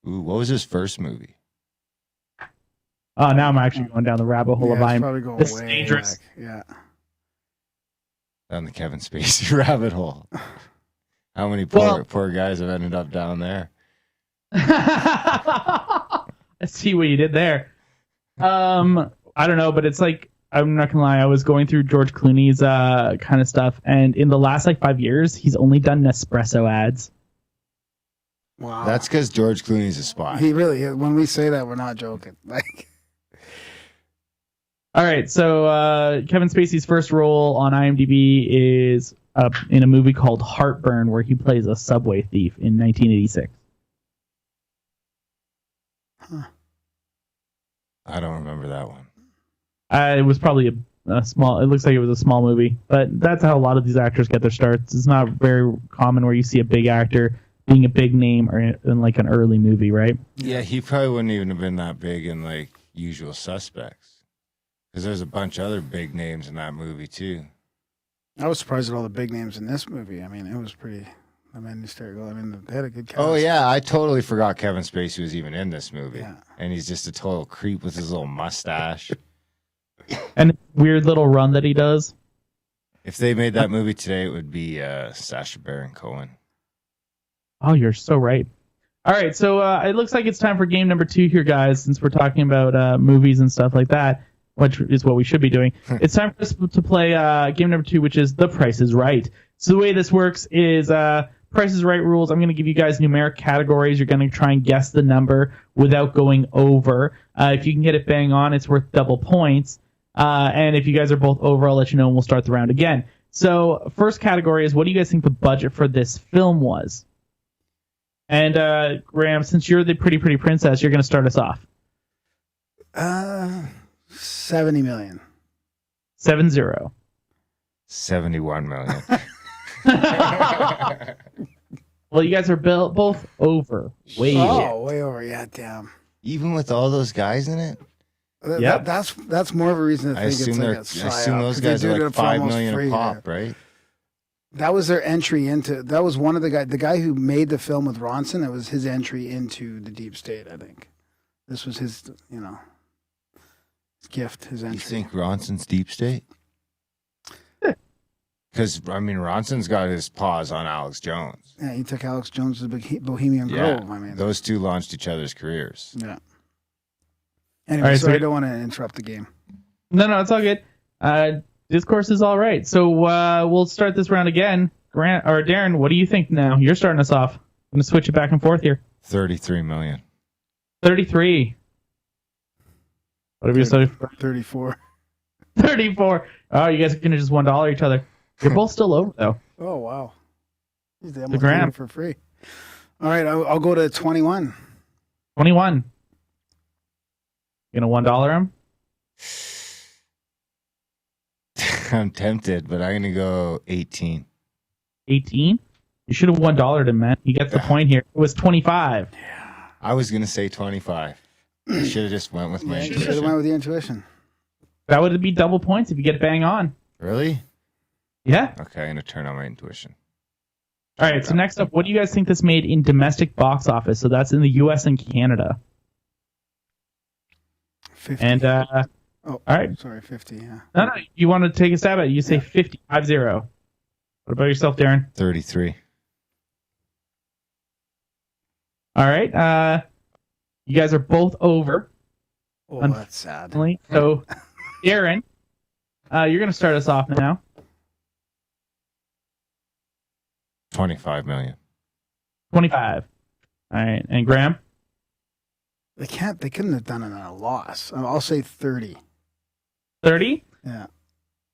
Ooh, what was his first movie? Oh, now I'm actually going down the rabbit hole of it's I'm. probably going This is way dangerous. back. Yeah. Down the Kevin Spacey rabbit hole. How many poor guys have ended up down there? I see what you did there. I don't know, but it's like, I'm not gonna lie, I was going through George Clooney's kind of stuff, and in the last 5 years, he's only done Nespresso ads. Wow. That's because George Clooney's a spy. He really is. When we say that, we're not joking. Like, All right, so Kevin Spacey's first role on IMDb is in a movie called Heartburn, where he plays a subway thief in 1986. I don't remember that one. It was probably a small. It looks like it was a small movie, but that's how a lot of these actors get their starts. It's not very common where you see a big actor being a big name or in like an early movie, right? Yeah, he probably wouldn't even have been that big in like Usual Suspects, because there's a bunch of other big names in that movie too. I was surprised at all the big names in this movie. I mean, it was pretty. I mean, hysterical. I mean, they had a good cast. Oh yeah, I totally forgot Kevin Spacey was even in this movie, Yeah. and he's just a total creep with his little mustache. And weird little run that he does. If they made that movie today, it would be Sacha Baron Cohen. Oh, you're so right. All right, so it looks like it's time for game number 2 here, guys, since we're talking about movies and stuff like that, which is what we should be doing. It's time for us to play game number 2, which is The Price is Right. So the way this works is Price is Right rules. I'm going to give you guys numeric categories. You're going to try and guess the number without going over. If you can get it bang on, it's worth double points. And if you guys are both over, I'll let you know and we'll start the round again. So, first category is, what do you guys think the budget for this film was? And Graham, since you're the pretty princess, you're going to start us off. 70 million. 70. 71 million. Well, you guys are both over. Way over. Yeah, damn. Even with all those guys in it? Yep. That's more of a reason to I think assume, it's like a I assume those guys are like 5 million a pop, right? That was their entry into. That was one of the guy who made the film with Ronson. It was his entry into the deep state. I think this was his, his gift, his entry. You think Ronson's deep state? Because Ronson's got his paws on Alex Jones. Yeah, he took Alex Jones to Bohemian Grove. Those two launched each other's careers. Yeah. Anyway, right, sorry, I don't want to interrupt the game. No, it's all good. Discourse is all right. So we'll start this round again. Grant or Darren, what do you think now? You're starting us off. I'm going to switch it back and forth here. 33 million. 33. What have you said? 34. 34. Oh, you guys are going to just $1 each other. You're both still over, though. Oh, wow. They almost The Graham. did it for free. All right, I'll go to 21. 21. You going to $1 him? I'm tempted, but I'm going to go 18. 18? You should have $1 him, man. You get the point here. It was 25. I was going to say 25. I should have just went with my You should have intuition. went with your intuition. That would be double points if you get it bang on. Really? Yeah. Okay, I'm going to turn on my intuition. All right, so next up, what do you guys think this made in domestic box office? So that's in the U.S. and Canada. 50. And, all right. Sorry, 50, yeah. No, you want to take a stab at it. You say 50, 50. What about yourself, Darren? 33. All right. You guys are both over. Oh, that's sad. So, Darren, you're going to start us off now. 25 million. 25. All right. And Graham? They couldn't have done it at a loss. I'll say 30. 30? Yeah.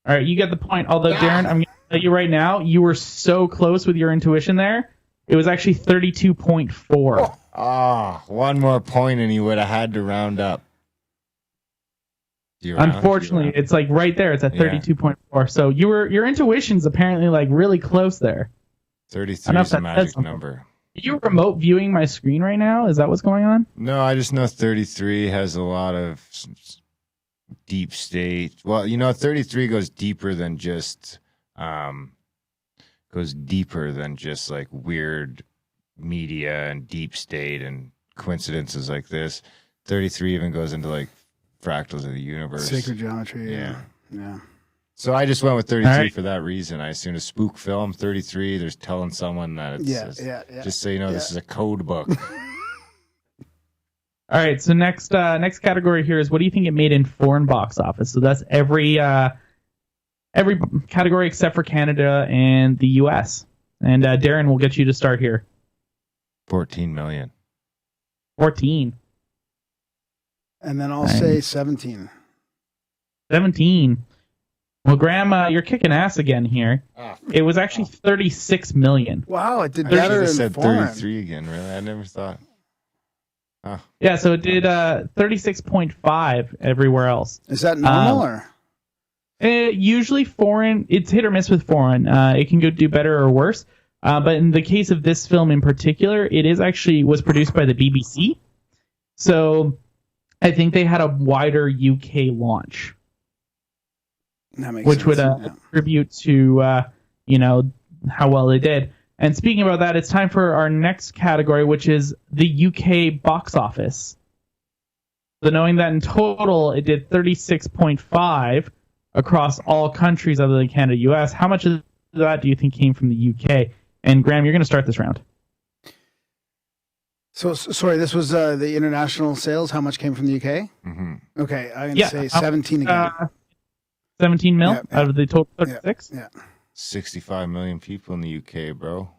All right, you get the point. Although, Darren, I'm going to tell you right now, you were so close with your intuition there. It was actually 32.4. One more point and you would have had to round up. Unfortunately, it's like right there. It's at 32.4. So your intuition's apparently like really close there. 33 is a magic number. Are you remote viewing my screen right now? Is that what's going on? No, I just know 33 has a lot of deep state. Well, 33 goes deeper than just like weird media and deep state and coincidences like this. 33 even goes into like fractals of the universe. Sacred geometry. Yeah. Yeah. So I just went with 33 right. for that reason. I assumed a spook film, 33, there's telling someone that it's just so you know this is a code book. All right, so next category here is, what do you think it made in foreign box office? So that's every category except for Canada and the U.S. And Darren, we'll get you to start here. 14 million. 14. And then I'll say 17. 17. Well, Graham, you're kicking ass again here. It was actually 36 million. Wow, it did I better should have in said foreign. 33 again, really. I never thought. Yeah, so it did 36.5 everywhere else. Is that normal or? Usually foreign, it's hit or miss with foreign. It can do better or worse. But in the case of this film in particular, it was produced by the BBC. So I think they had a wider UK launch. That makes which sense. would Yeah. attribute to how well they did. And speaking about that, it's time for our next category, which is the UK box office. So knowing that in total it did 36.5 across all countries other than Canada, US, how much of that do you think came from the UK? And Graham, you're going to start this round. So sorry, this was the international sales. How much came from the UK? Mm-hmm. Okay, I'm gonna say 17 again. 17 mil Yeah, out of the total 36. Yeah. 65 million people in the UK, bro. All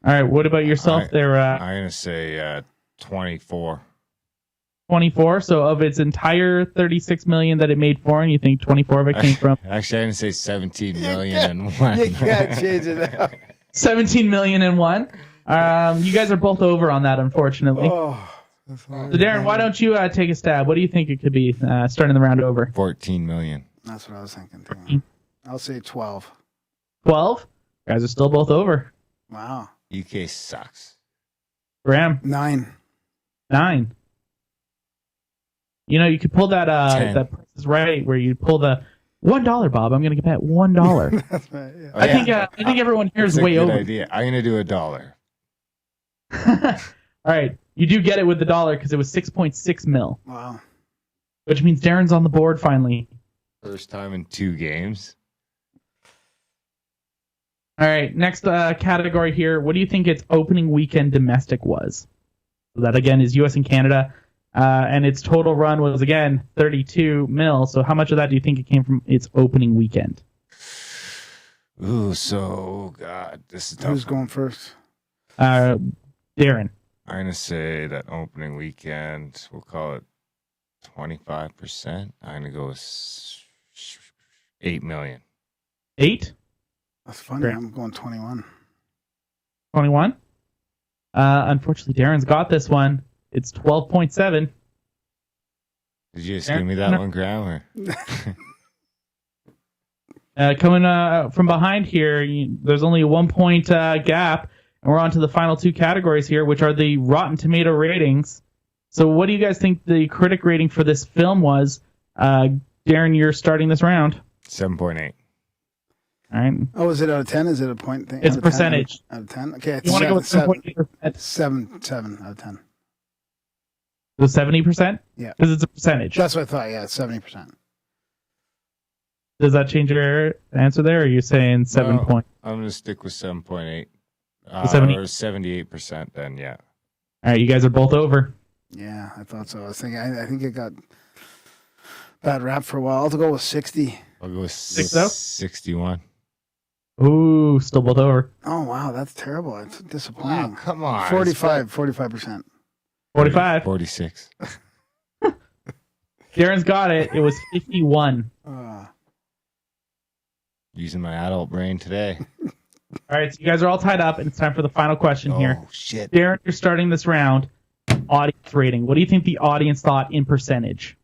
right, what about yourself there? I'm going to say 24. 24. So of its entire 36 million that it made foreign, you think 24 of it came from Actually, I'm gonna say 17 million and one. You can't change it now. 17 million and one. You guys are both over on that, unfortunately. Oh, So Darren, why don't you take a stab? What do you think it could be starting the round over? 14 million. that's what I was thinking too. I'll say 12. 12? You guys are still both over. Wow. UK sucks. Graham, 9. 9. You know, you could pull that 10. that Price is Right, where you pull the $1, Bob. I'm going to bet $1. That's right. Yeah. Oh, I think everyone here is That's a way good over. idea. I'm gonna do $1. All right, you do get it with the dollar because it was 6.6 mil, Wow. which means Darren's on the board finally. First time in 2 games. All right, next category here. What do you think its opening weekend domestic was? So that again is U.S. and Canada, and its total run was again 32 mil. So how much of that do you think it came from its opening weekend? Ooh, so God, this is tough. Who's going first? Darren. I'm gonna say that opening weekend. We'll call it 25%. I'm gonna go with 8 million. 8? That's funny. Great. I'm going 21. 21? Unfortunately, Darren's got this one. It's 12.7. Did you just give me that one, Graham? Or? Coming from behind here, there's only a 1 point gap, and we're on to the final 2 categories here, which are the Rotten Tomato ratings. So what do you guys think the critic rating for this film was? Darren, you're starting this round. 7.8. All right. Oh, is it out of 10? Is it a point thing? It's Out a of 10? percentage. Out of 10? Okay. You want to go with 7.8%? 7 out of 10. So 70%? Yeah. Because it's a percentage. That's what I thought. Yeah, 70%. Does that change your answer there, or are you saying 7 Well, point? I'm gonna stick with 7.8. 70? Or 78% then, yeah. All right, you guys are both over. Yeah, I thought so. I was thinking, I think it got bad rap for a while. I'll go with 60. I'll go with Think so? 61. Ooh, still both over. Oh, wow. That's terrible. It's disappointing. Wow, come on. 45%. 45. 46. Darren's got it. It was 51. Using my adult brain today. All right, so you guys are all tied up, and it's time for the final question here. Oh, shit. Darren, you're starting this round. Audience rating. What do you think the audience thought in percentage?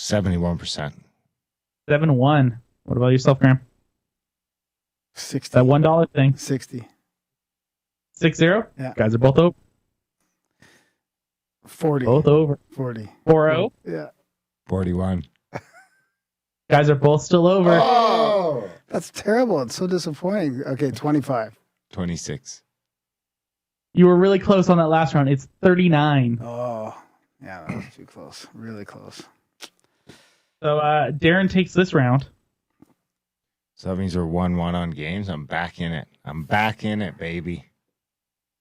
71%. 7-1. What about yourself, Graham? 60. That $1 thing. 60. 6-0? Yeah. Guys are both over. 40. Both over. 40. 4-0. Yeah. 41. Guys are both still over. Oh, that's terrible. It's so disappointing. Okay, 25. 26. You were really close on that last round. It's 39. Oh, yeah, that was too close. Really close. So Darren takes this round. So that means we're 1-1 on games. I'm back in it. I'm back in it, baby.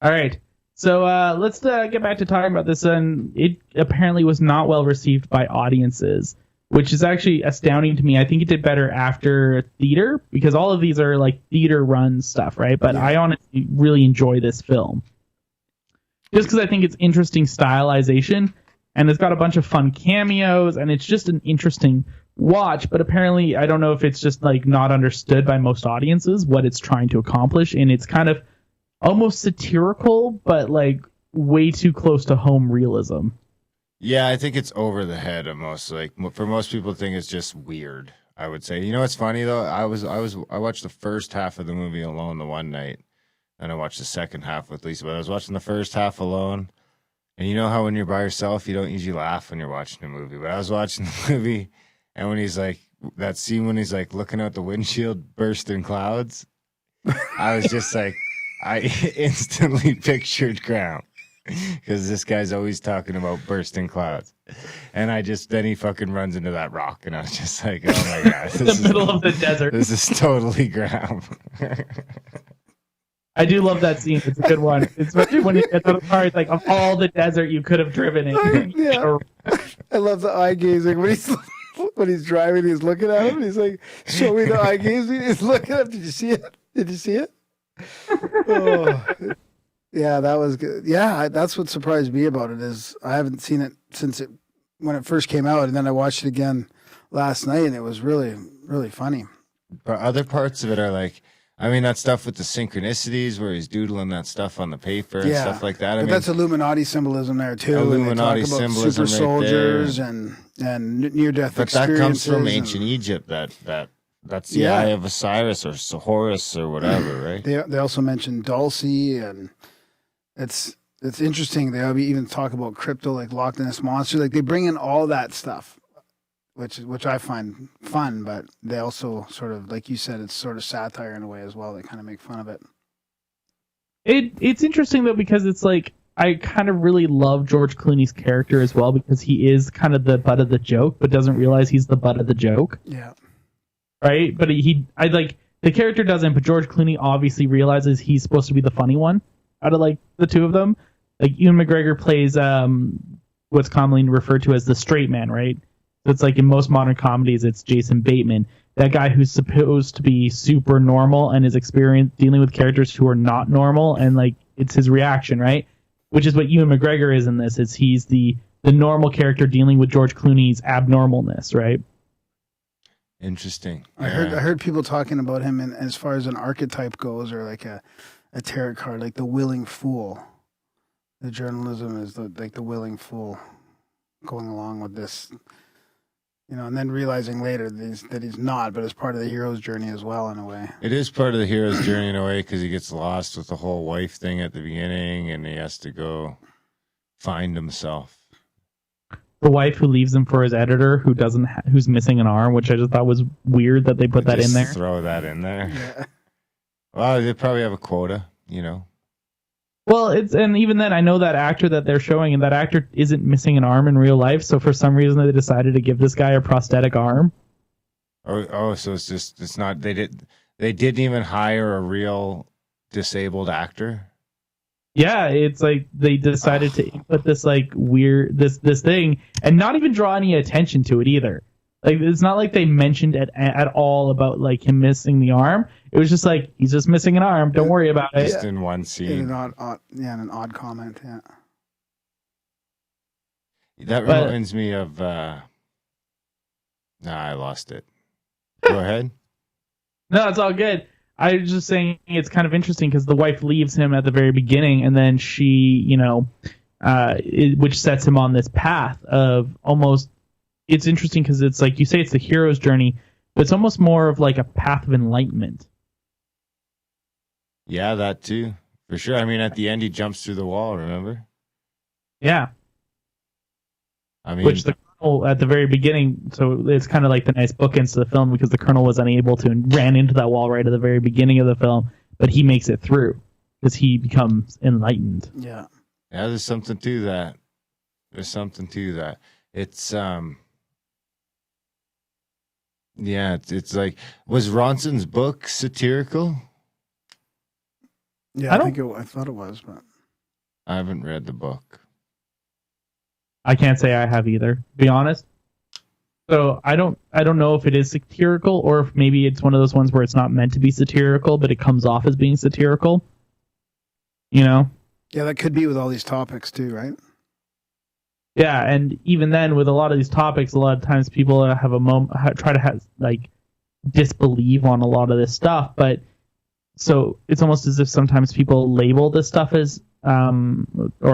All right. So let's get back to talking about this. And it apparently was not well received by audiences, which is actually astounding to me. I think it did better after theater, because all of these are like theater run stuff, right? But I honestly really enjoy this film. Just because I think it's interesting stylization, and it's got a bunch of fun cameos, and it's just an interesting watch. But apparently, I don't know if it's just like not understood by most audiences what it's trying to accomplish, and it's kind of almost satirical, but like way too close to home realism. Yeah, I think it's over the head of most. Like for most people, I think it's just weird. I would say. You know what's funny though? I watched the first half of the movie alone the one night, and I watched the second half with Lisa. But I was watching the first half alone, and you know how when you're by yourself, you don't usually laugh when you're watching a movie. But I was watching the movie, and when he's like that scene when he's like looking out the windshield, bursting clouds, I was just like, I instantly pictured Graham. Because this guy's always talking about bursting clouds. And then he fucking runs into that rock. And I was just like, oh my God. The middle of the desert. This is totally Graham. I do love that scene. It's a good one. Especially when he gets out of the car, it's like, of all the desert you could have driven in. Yeah. I love the eye gazing. When he's driving, he's looking at him. He's like, show me the eye gazing. He's looking up. Did you see it? Did you see it? Oh, yeah, that was good. Yeah, that's what surprised me about it is I haven't seen it since when it first came out, and then I watched it again last night, and it was really, really funny. But other parts of it are like, I mean, that stuff with the synchronicities where he's doodling that stuff on the paper and stuff like that. But that's Illuminati symbolism there too. Illuminati and they talk about symbolism super right soldiers there. and near death But that comes experiences. from ancient Egypt. That's the Eye of Osiris or Horus or whatever, right? They also mention Dulcie, and it's interesting. They even talk about crypto, like Loch Ness monster. Like they bring in all that stuff, which I find fun. But they also sort of, like you said, it's sort of satire in a way as well. They kind of make fun of it. It's interesting though, because it's like I kind of really love George Clooney's character as well, because he is kind of the butt of the joke, but doesn't realize he's the butt of the joke. Yeah. Right? But I like the character doesn't, but George Clooney obviously realizes he's supposed to be the funny one out of like the two of them. Like Ewan McGregor plays what's commonly referred to as the straight man, right? So it's like in most modern comedies, it's Jason Bateman, that guy who's supposed to be super normal and is experienced dealing with characters who are not normal, and like it's his reaction, right? Which is what Ewan McGregor is in this. Is he's the normal character dealing with George Clooney's abnormalness, right? Interesting. I heard people talking about him as far as an archetype goes, or like a tarot card, like the willing fool. The journalism is like the willing fool going along with this, and then realizing later that he's not, but it's part of the hero's journey as well, in a way. It is part of the hero's journey in a way, because he gets lost with the whole wife thing at the beginning, and he has to go find himself. The wife who leaves him for his editor, who's missing an arm, which I just thought was weird that they put that in there. Throw that in there. Yeah. Well, they probably have a quota, Well, and even then, I know that actor that they're showing, and that actor isn't missing an arm in real life. So for some reason, they decided to give this guy a prosthetic arm. So it's not. They didn't even hire a real disabled actor. Yeah, it's like they decided to input this like weird this thing and not even draw any attention to it either. Like it's not like they mentioned at all about like him missing the arm. It was just like he's just missing an arm. Don't worry about it. Just in one scene. In an odd comment. Yeah. That reminds me of. I lost it. Go ahead. No, it's all good. I was just saying it's kind of interesting because the wife leaves him at the very beginning, and then she, which sets him on this path of almost. It's interesting because it's like you say it's the hero's journey, but it's almost more of like a path of enlightenment. Yeah, that too, for sure. I mean, at the end, he jumps through the wall. Remember? Yeah. I mean, which the Colonel at the very beginning, so it's kind of like the nice bookends to the film because the Colonel was unable to and ran into that wall right at the very beginning of the film, but he makes it through because he becomes enlightened. Yeah. Yeah, there's something to that. It's it's like, was Ronson's book satirical? Yeah, I thought it was, but I haven't read the book. I can't say I have either, to be honest. So I don't know if it is satirical or if maybe it's one of those ones where it's not meant to be satirical, but it comes off as being satirical. Yeah, that could be with all these topics too, right? Yeah, and even then, with a lot of these topics, a lot of times people have try to disbelieve on a lot of this stuff. But so it's almost as if sometimes people label this stuff as, or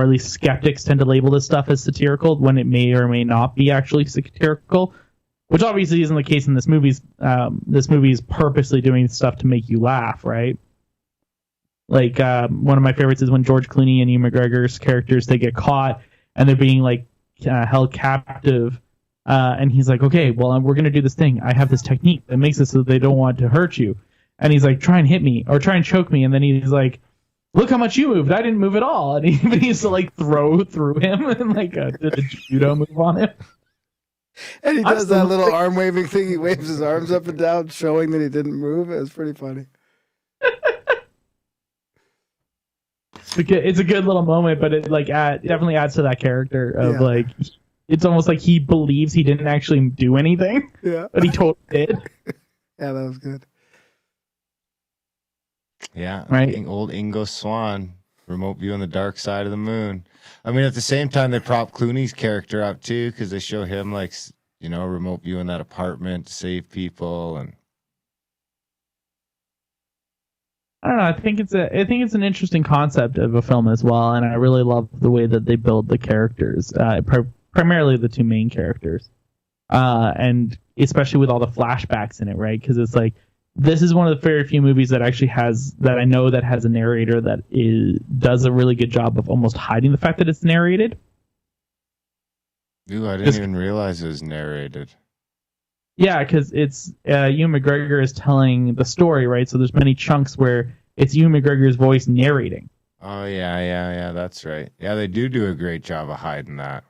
at least skeptics tend to label this stuff as satirical when it may or may not be actually satirical, which obviously isn't the case in this movie. This movie is purposely doing stuff to make you laugh, right? Like one of my favorites is when George Clooney and Ewan McGregor's characters, they get caught and they're being like held captive, and he's like, okay, well, we're gonna do this thing. I have this technique that makes it so that they don't want to hurt you. And he's like, try and hit me or try and choke me. And then he's like, look how much you moved. I didn't move at all. And he used to like throw through him and like did a judo move on him. And he does that little arm waving thing. He waves his arms up and down, showing that he didn't move. It was pretty funny. It's a good little moment, but it like definitely adds to that character of like, it's almost like he believes he didn't actually do anything, but he totally did. Yeah, that was good. Yeah, Right. Old Ingo Swann, remote view on the dark side of the moon. I mean, at the same time, they prop Clooney's character up too, because they show him like, remote view in that apartment to save people. And I don't know. I think it's an interesting concept of a film as well, and I really love the way that they build the characters, primarily the two main characters, and especially with all the flashbacks in it, right? Because it's like this is one of the very few movies that actually has I know that has a narrator that does a really good job of almost hiding the fact that it's narrated. Ooh, I didn't even realize it was narrated. Yeah, because it's Ewan McGregor is telling the story, right? So there's many chunks where it's Ewan McGregor's voice narrating. Oh, yeah, that's right. Yeah, they do a great job of hiding that.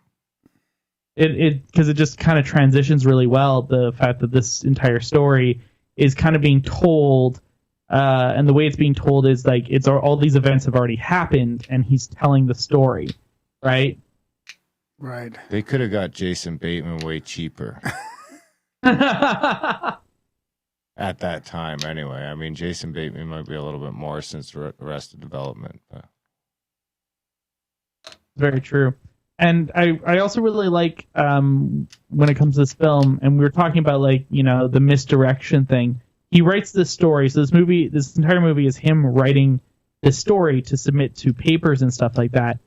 Because it just kind of transitions really well, the fact that this entire story is kind of being told, and the way it's being told is like it's all these events have already happened, and he's telling the story, right? Right. They could have got Jason Bateman way cheaper. Very At that time, anyway. I mean, Jason Bateman might be a little bit more since Arrested Development. But. true. And I also really like when it comes to this film, and we were talking about like, the misdirection thing. He writes this story. So this entire movie is him writing this story to submit to papers and stuff like that.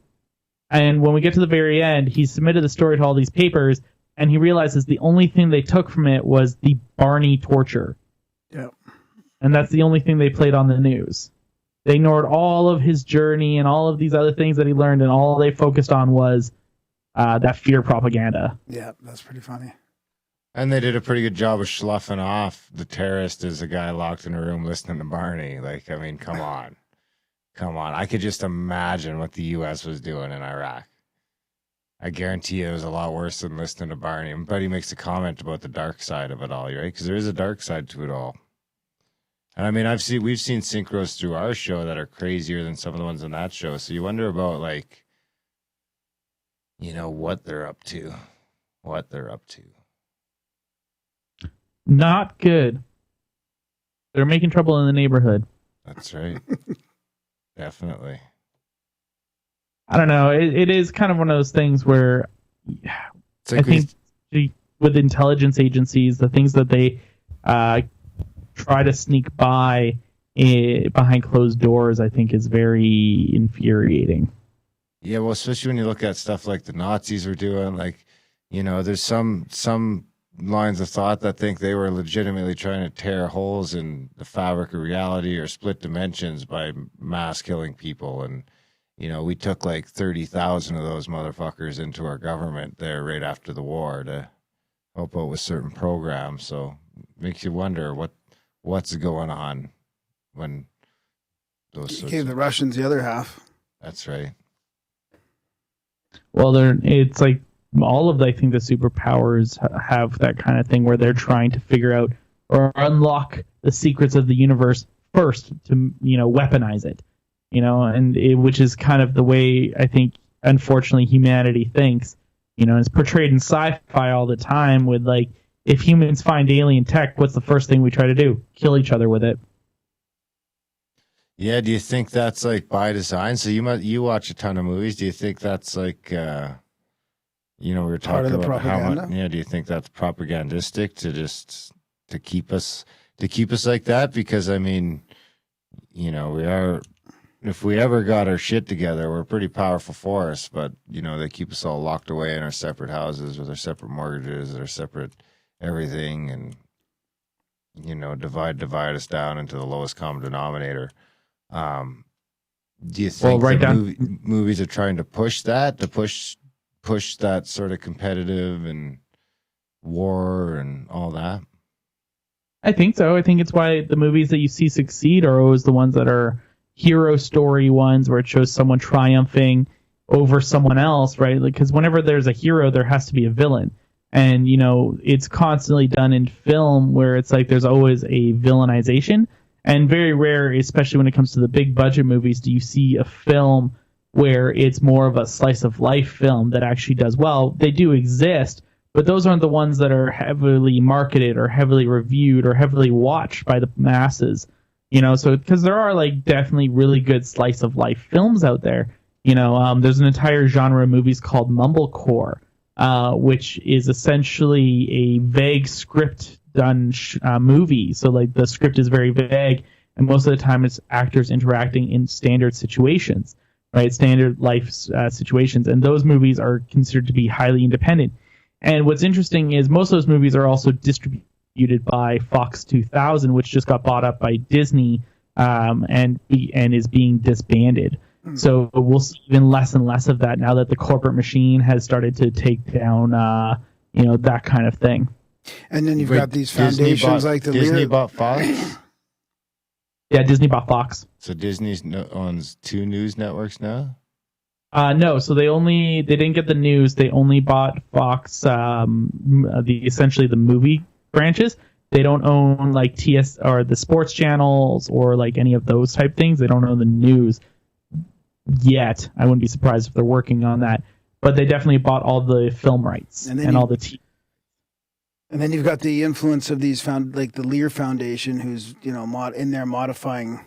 And when we get to the very end, he submitted the story to all these papers, and he realizes the only thing they took from it was the Barney torture. Yep. And that's the only thing they played on the news. They ignored all of his journey and all of these other things that he learned, and all they focused on was that fear propaganda. Yeah, that's pretty funny. And they did a pretty good job of sloughing off the terrorist as a guy locked in a room listening to Barney. Like, I mean, come on. Come on. I could just imagine what the U.S. was doing in Iraq. I guarantee you it was a lot worse than listening to Barney. But he makes a comment about the dark side of it all, right? Because there is a dark side to it all. And I mean, we've seen synchros through our show that are crazier than some of the ones on that show. So you wonder about, like, what they're up to. What they're up to. Not good. They're making trouble in the neighborhood. That's right. Definitely. I don't know. It is kind of one of those things where It's like I think with intelligence agencies, the things that they try to sneak by behind closed doors, I think is very infuriating. Yeah, well, especially when you look at stuff like the Nazis were doing, like, there's some lines of thought that think they were legitimately trying to tear holes in the fabric of reality or split dimensions by mass killing people. And, we took like 30,000 of those motherfuckers into our government there right after the war to help out with certain programs. So it makes you wonder what's going on when those You gave the Russians the other half. That's right. Well, it's like all of, I think, the superpowers have that kind of thing where they're trying to figure out or unlock the secrets of the universe first to, weaponize it, which is kind of the way I think, unfortunately, humanity thinks. It's portrayed in sci-fi all the time with, like, if humans find alien tech, what's the first thing we try to do? Kill each other with it. Yeah, do you think that's like by design? So you watch a ton of movies. Do you think that's like we were Part of talking the about how propaganda? much? Yeah, do you think that's propagandistic to keep us like that? Because I mean, we are. If we ever got our shit together, we're a pretty powerful force. But they keep us all locked away in our separate houses with our separate mortgages, our separate everything, and divide us down into the lowest common denominator. Do you think movies are trying to push that, push that sort of competitive and war and all that? I think so. I think it's why the movies that you see succeed are always the ones that are hero story ones where it shows someone triumphing over someone else, right? Because whenever there's a hero, there has to be a villain. And, it's constantly done in film where it's like there's always a villainization. And very rare, especially when it comes to the big budget movies, do you see a film where it's more of a slice of life film that actually does well. They do exist, but those aren't the ones that are heavily marketed or heavily reviewed or heavily watched by the masses. So because there are like definitely really good slice of life films out there. There's an entire genre of movies called mumblecore, which is essentially a vague script done movie. So like the script is very vague, and most of the time it's actors interacting in standard situations, right? Standard life situations, and those movies are considered to be highly independent. And what's interesting is most of those movies are also distributed by Fox 2000, which just got bought up by Disney, and is being disbanded. So we'll see even less and less of that now that the corporate machine has started to take down, that kind of thing. And then you've got these foundations like the Disney bought Fox. Yeah, Disney bought Fox. So Disney owns 2 news networks now. No, so they didn't get the news. They only bought Fox, essentially the movie branches. They don't own like TS or the sports channels or like any of those type things. They don't own the news yet. I wouldn't be surprised if they're working on that. But they definitely bought all the film rights and all the TV. And then you've got the influence of these like the Lear Foundation, who's in there modifying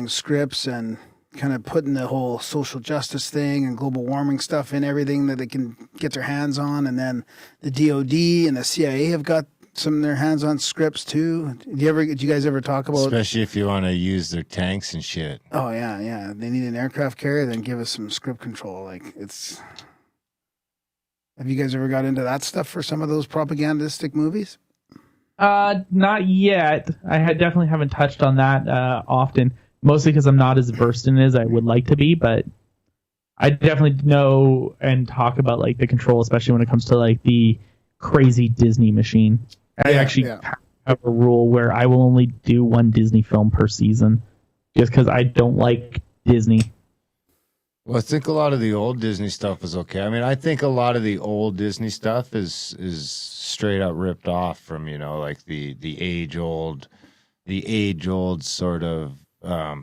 scripts and kind of putting the whole social justice thing and global warming stuff in everything that they can get their hands on. And then the DoD and the CIA have got some of their hands on scripts too. Did you guys ever talk about? Especially if you want to use their tanks and shit. Oh yeah. They need an aircraft carrier, then give us some script control. Like it's. Have you guys ever got into that stuff for some of those propagandistic movies? Not yet. I definitely haven't touched on that often, mostly because I'm not as versed in it as I would like to be, but I definitely know and talk about like the control, especially when it comes to like the crazy Disney machine. I actually have a rule where I will only do one Disney film per season just because I don't like Disney. Well, I think a lot of the old Disney stuff is okay. I mean, I think a lot of the old Disney stuff is straight up ripped off from, like the age old sort of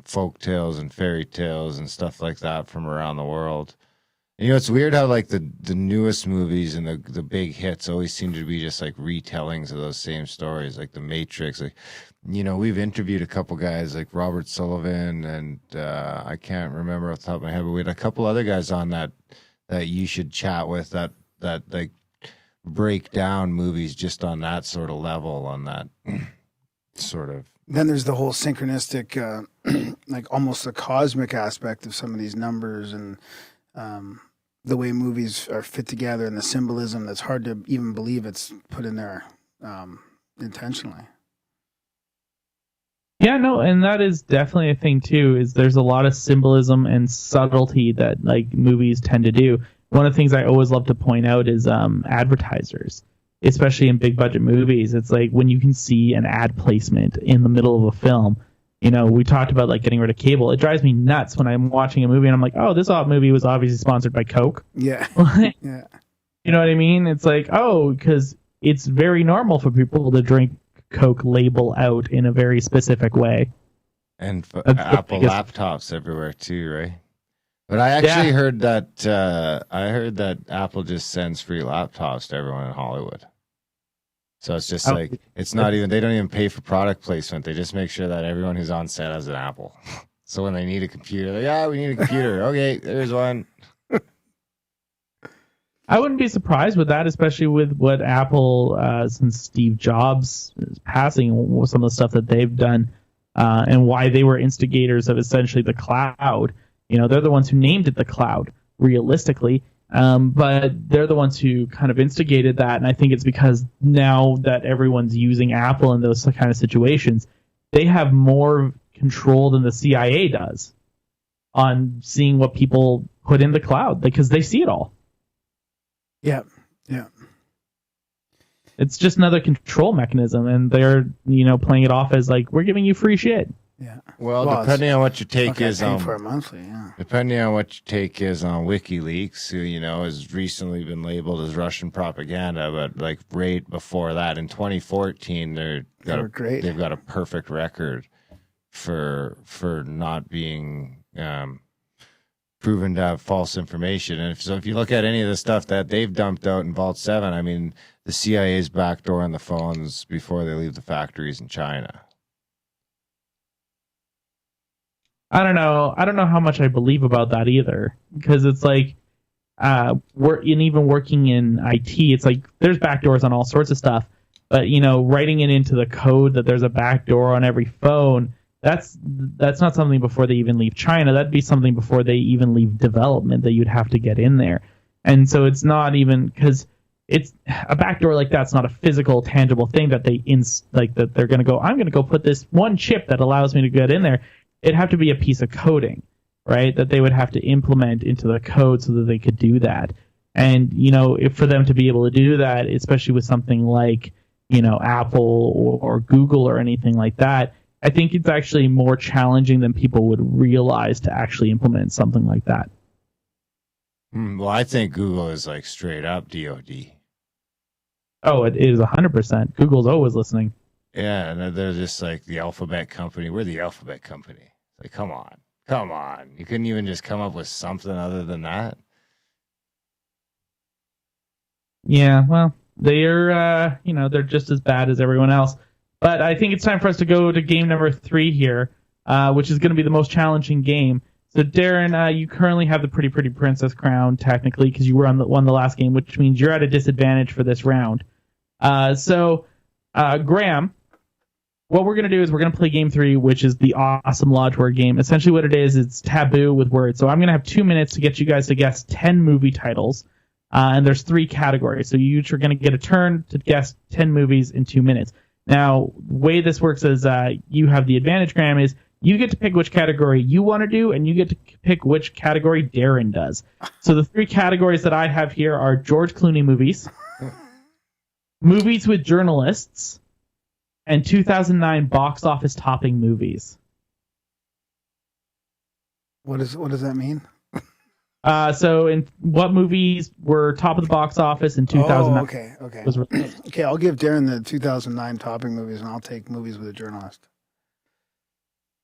folk tales and fairy tales and stuff like that from around the world. And, it's weird how like the newest movies and the big hits always seem to be just like retellings of those same stories, like The Matrix. Like, we've interviewed a couple guys like Robert Sullivan and I can't remember off the top of my head, but we had a couple other guys on that you should chat with that like break down movies just on that sort of level, on that sort of. Then there's the whole synchronistic, like almost the cosmic aspect of some of these numbers and the way movies are fit together and the symbolism that's hard to even believe it's put in there intentionally. Yeah, no, and that is definitely a thing too, is there's a lot of symbolism and subtlety that like movies tend to do. One of the things I always love to point out is advertisers, especially in big budget movies. It's like when you can see an ad placement in the middle of a film. We talked about like getting rid of cable. It drives me nuts when I'm watching a movie and I'm like, oh, this movie was obviously sponsored by Coke. Yeah. Yeah. You know what I mean? It's like, oh, because it's very normal for people to drink Coke label out in a very specific way. And Apple laptops everywhere too, right? But I actually heard that Apple just sends free laptops to everyone in Hollywood. So it's just like, it's not even, they don't even pay for product placement. They just make sure that everyone who's on set has an Apple. So when they need a computer, we need a computer. Okay, there's one. I wouldn't be surprised with that, especially with what Apple, since Steve Jobs is passing, some of the stuff that they've done, and why they were instigators of essentially the cloud. They're the ones who named it the cloud, realistically. But they're the ones who kind of instigated that, and I think it's because now that everyone's using Apple in those kind of situations, they have more control than the CIA does on seeing what people put in the cloud, because they see it all. Yeah. It's just another control mechanism, and they're playing it off as like, we're giving you free shit. Yeah. Well, depending on what your take is for a monthly, depending on what your take is on WikiLeaks, who has recently been labeled as Russian propaganda, but like right before that in 2014, they've got a perfect record for not being proven to have false information. And if you look at any of the stuff that they've dumped out in Vault 7, I mean, the CIA's backdooring the phones before they leave the factories in China. I don't know. I don't know how much I believe about that either, because it's like, even working in IT, it's like there's backdoors on all sorts of stuff. But writing it into the code that there's a backdoor on every phone, that's not something before they even leave China. That'd be something before they even leave development that you'd have to get in there. And so it's not even, because it's a backdoor like that's not a physical, tangible thing that that they're going to go, I'm going to go put this one chip that allows me to get in there. It'd have to be a piece of coding, right, that they would have to implement into the code so that they could do that. And, if for them to be able to do that, especially with something like, Apple or Google or anything like that, I think it's actually more challenging than people would realize to actually implement something like that. Well, I think Google is like straight up DoD. Oh, it is 100%. Google's always listening. Yeah, and they're just like the alphabet company. We're the alphabet company. Like, come on. You couldn't even just come up with something other than that? Yeah, well, they're, they're just as bad as everyone else. But I think it's time for us to go to game number 3 here, which is going to be the most challenging game. So, Darren, you currently have the Pretty Pretty Princess crown, technically, because you won the last game, which means you're at a disadvantage for this round. Graham, what we're going to do is we're going to play game 3, which is the awesome Lodge Word game. Essentially what it is, it's taboo with words. So I'm going to have 2 minutes to get you guys to guess 10 movie titles. And there's 3 categories. So you each are going to get a turn to guess 10 movies in 2 minutes. Now, the way this works is you have the advantage, Graham, is you get to pick which category you want to do, and you get to pick which category Darren does. So the 3 categories that I have here are George Clooney movies, movies with journalists, and 2009 box office topping movies. What does that mean? So in what movies were top of the box office in 2009? Oh, okay. Okay, I'll give Darren the 2009 topping movies, and I'll take movies with a journalist.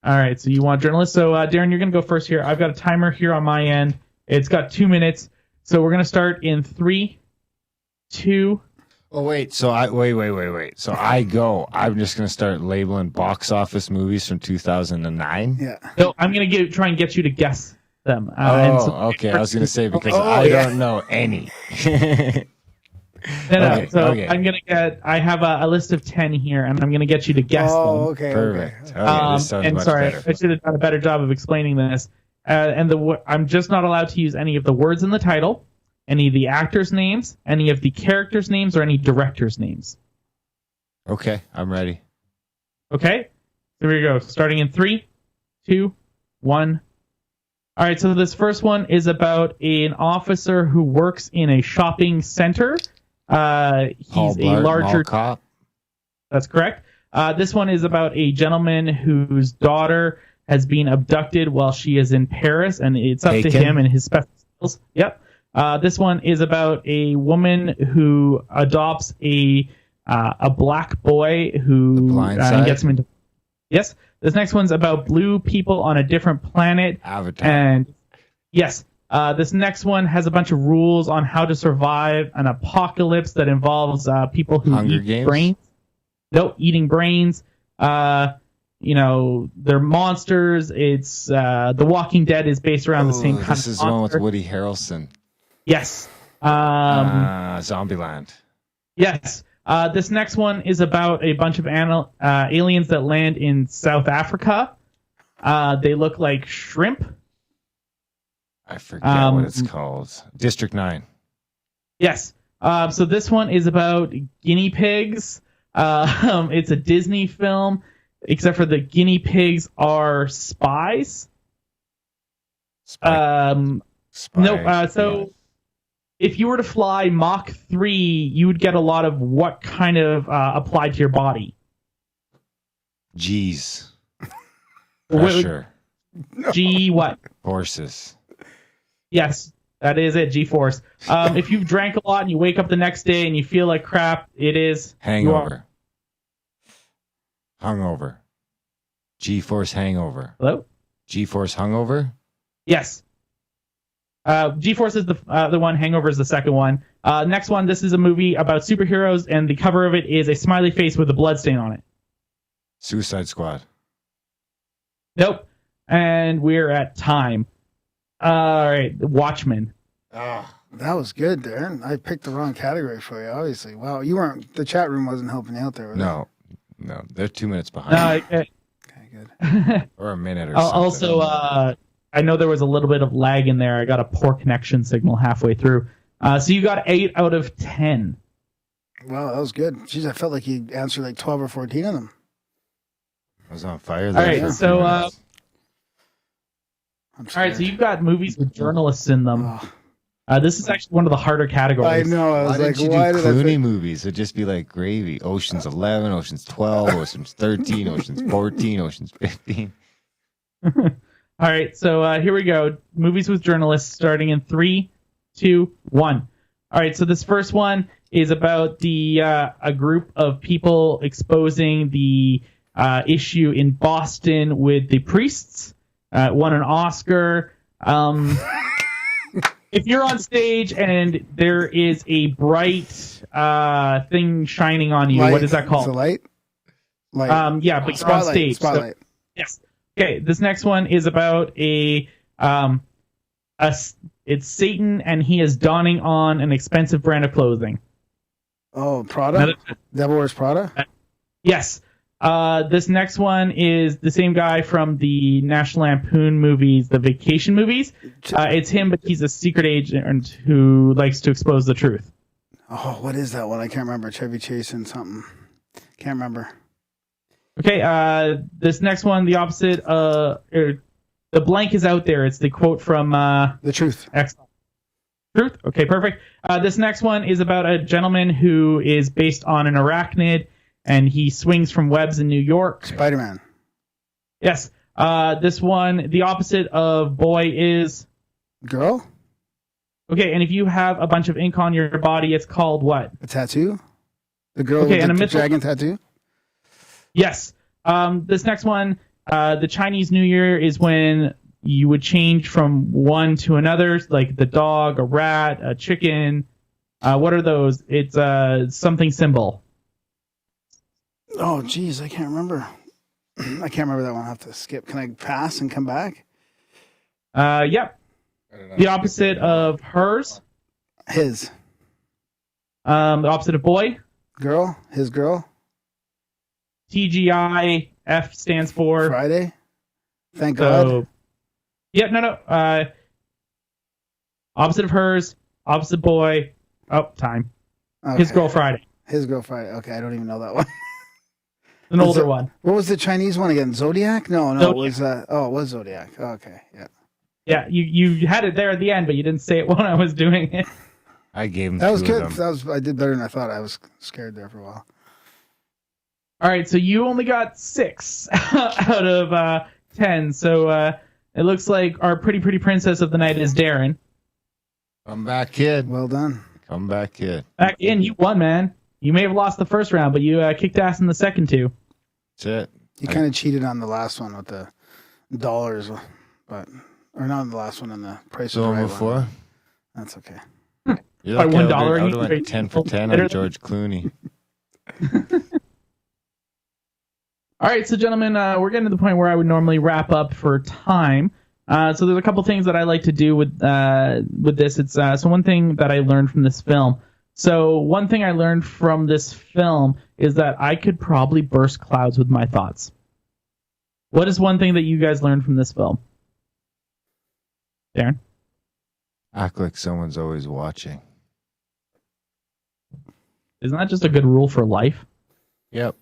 All right, so you want journalists. So, Darren, you're going to go first here. I've got a timer here on my end. It's got 2 minutes. So we're going to start in 3, 2... Oh, wait. So wait. So I'm just going to start labeling box office movies from 2009? Yeah. So I'm going to try and get you to guess them. Okay. I was going to say, because I don't know any. No. I have a list of 10 here, and I'm going to get you to guess them. Okay. Perfect. Okay. Okay, this sounds much better. I should have done a better job of explaining this. I'm just not allowed to use any of the words in the title, any of the actors' names, any of the characters' names, or any directors' names. Okay, I'm ready. Okay, here we go. Starting in 3, 2, 1. All right, so this first one is about an officer who works in a shopping center. He's a larger cop. That's correct. This one is about a gentleman whose daughter has been abducted while she is in Paris, and it's up to him and his special skills. Yep. This one is about a woman who adopts a black boy who gets him into. Yes. This next one's about blue people on a different planet. Avatar. And yes, this next one has a bunch of rules on how to survive an apocalypse that involves people who eat brains. Nope, eating brains. They're monsters. It's The Walking Dead is based around the same kind of monster. This is one with Woody Harrelson. Yes. Zombieland. Yes. This next one is about a bunch of aliens that land in South Africa. They look like shrimp. I forget what it's called. District 9. Yes. So this one is about guinea pigs. It's a Disney film, except for the guinea pigs are spies. Spy. So if you were to fly Mach 3, you would get a lot of what kind of applied to your body? G's. Pressure. G what? Forces. Yes, that is it, G-force. If you've drank a lot and you wake up the next day and you feel like crap, it is... Hangover. Hungover. G-force hangover. Hello? G-force hungover? Yes. G-force is the one. Hangover is the second one. Next one, this is a movie about superheroes, and the cover of it is a smiley face with a blood stain on it. Suicide Squad. Nope. And we're at time. All right, Watchmen. That was good, Darren. I picked the wrong category for you, obviously. Wow, you weren't. The chat room wasn't helping you out there. Was No, they're 2 minutes behind. Okay, good. Or a minute or something. Also, I know there was a little bit of lag in there. I got a poor connection signal halfway through. So you got 8 out of 10. Wow, that was good. Jeez, I felt like you answered like 12 or 14 of them. I was on fire All there. right, for a so few minutes. I'm all right, so you've got movies with journalists in them. Oh, This is actually one of the harder categories. I know. I Why was like, didn't you why do did I Clooney think? movies? It'd just be like gravy. Ocean's 11, Ocean's 12, Ocean's 13, Ocean's 14, Ocean's 15. All right, so here we go. Movies with journalists starting in 3, 2, 1. All right, so this first one is about a group of people exposing the issue in Boston with the priests. Won an Oscar. If you're on stage and there is a bright thing shining on you, Light. what is that called? It's a light? Light. Yeah, but you're on Spotlight. stage. So- Spotlight. yes. Okay, this next one is about it's Satan and he is donning on an expensive brand of clothing. Oh, Prada? Devil Wears Prada? Yes. This next one is the same guy from the National Lampoon movies, the vacation movies. It's him, but he's a secret agent who likes to expose the truth. Oh, what is that one? I can't remember. Chevy Chase and something. Can't remember. Okay, this next one, the opposite, the blank is out there. It's the quote from The Truth. Excellent. Truth? Okay, perfect. This next one is about a gentleman who is based on an arachnid, and he swings from webs in New York. Spider-Man. Yes. This one, the opposite of boy is... Girl? Okay, and if you have a bunch of ink on your body, it's called what? A tattoo? The girl Okay, with and the a mythical- dragon tattoo? Yes. This next one, the Chinese New Year is when you would change from one to another, like the dog, a rat, a chicken. What are those? It's something symbol. Oh, geez, I can't remember. I can't remember that one. I'll have to skip. Can I pass and come back? Yep. The opposite of hers. His. The opposite of boy. Girl? His girl? TGIF stands for... Friday? Thank God. So, yeah, no. Opposite of hers, opposite boy. Oh, time. Okay. His Girl Friday. His Girl Friday. Okay, I don't even know that one. An older one. What was the Chinese one again? Zodiac? No, Zodiac. it was. It was Zodiac. Oh, okay, yeah. Yeah, you had it there at the end, but you didn't say it when I was doing it. I gave him That was two good. of them. I did better than I thought. I was scared there for a while. All right, so you only got 6 out of 10. So it looks like our pretty princess of the night is Darren. Come back, kid. Well done. Come back, kid. Back in, you won, man. You may have lost the first round, but you kicked ass in the second two. That's it. You kind of cheated on the last one with the dollars, or not on the last one, on the price of So the right before, one. That's okay. you're By lucky $1, I you would've went 10 for 10 on George Clooney. All right, so gentlemen, we're getting to the point where I would normally wrap up for time. So there's a couple things that I like to do with this. It's so one thing that I learned from this film. So one thing I learned from this film is that I could probably burst clouds with my thoughts. What is one thing that you guys learned from this film? Darren? Act like someone's always watching. Isn't that just a good rule for life? Yep.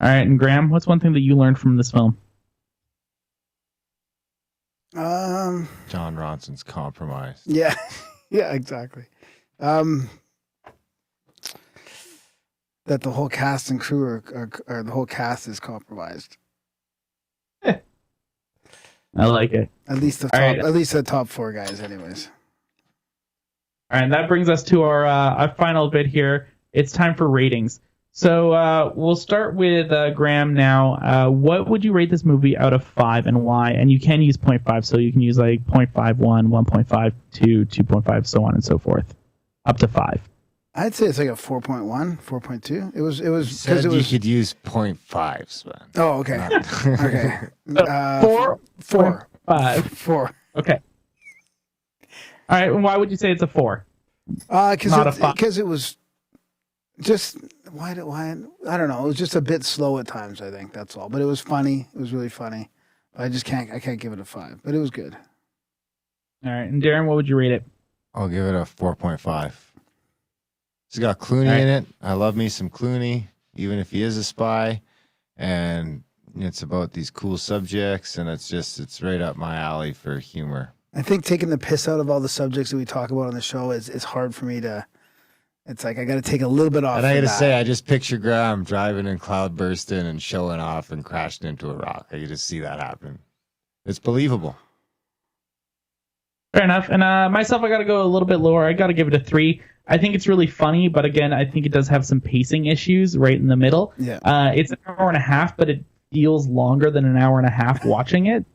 All right, and Graham, what's one thing that you learned from this film? Um. John Ronson's compromised. Yeah. Yeah. Exactly. That the whole cast and crew are the whole cast is compromised. I like it. At least All right. at least the top 4 guys, anyways. All right, that brings us to our final bit here. It's time for ratings. So we'll start with Graham now. What would you rate this movie out of 5 and why? And you can use 0.5, so you can use like 0.51, 1.52, 2.5, so on and so forth, up to 5. I'd say it's like a 4.1, 4.2. It was Said because it was. you could use 0.5s, man. Oh, okay. Okay. 4, 5. 4. Okay. All right. Why would you say it's a 4? Because it was just why I don't know. It was just a bit slow at times. I think that's all. But it was funny. It was really funny. I can't give it a 5. But it was good. All right. And Darren, what would you rate it? I'll give it a 4.5. It's got Clooney in it. I love me some Clooney, even if he is a spy. And it's about these cool subjects, and it's right up my alley for humor. I think taking the piss out of all the subjects that we talk about on the show is hard for me to. It's like I got to take a little bit off. And I got to say, I just picture Graham driving and cloud bursting and showing off and crashing into a rock. I can just see that happen. It's believable. Fair enough. And myself, I got to go a little bit lower. I got to give it a 3. I think it's really funny, but again, I think it does have some pacing issues right in the middle. Yeah. It's an hour and a half, but it feels longer than an hour and a half watching it.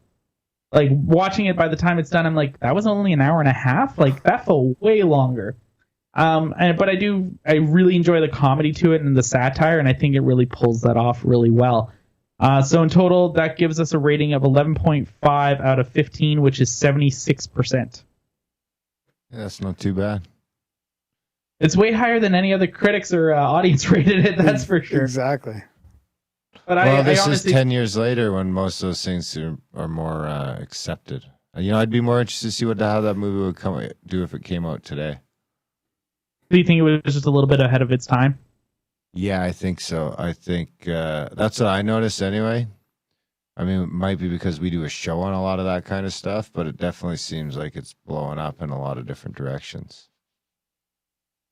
Like, watching it, by the time it's done, I'm like, that was only an hour and a half? Like, that felt way longer. But I really enjoy the comedy to it and the satire, and I think it really pulls that off really well. So in total, that gives us a rating of 11.5 out of 15, which is 76%. Yeah, that's not too bad. It's way higher than any other critics or audience rated it, that's for sure. Exactly. But This I honestly, is 10 years later when most of those things are more accepted. I'd be more interested to see how that movie would do if it came out today. do you think it was just a little bit ahead of its time? Yeah, I think so. I think that's what I noticed anyway. I mean, it might be because we do a show on a lot of that kind of stuff, but it definitely seems like it's blowing up in a lot of different directions.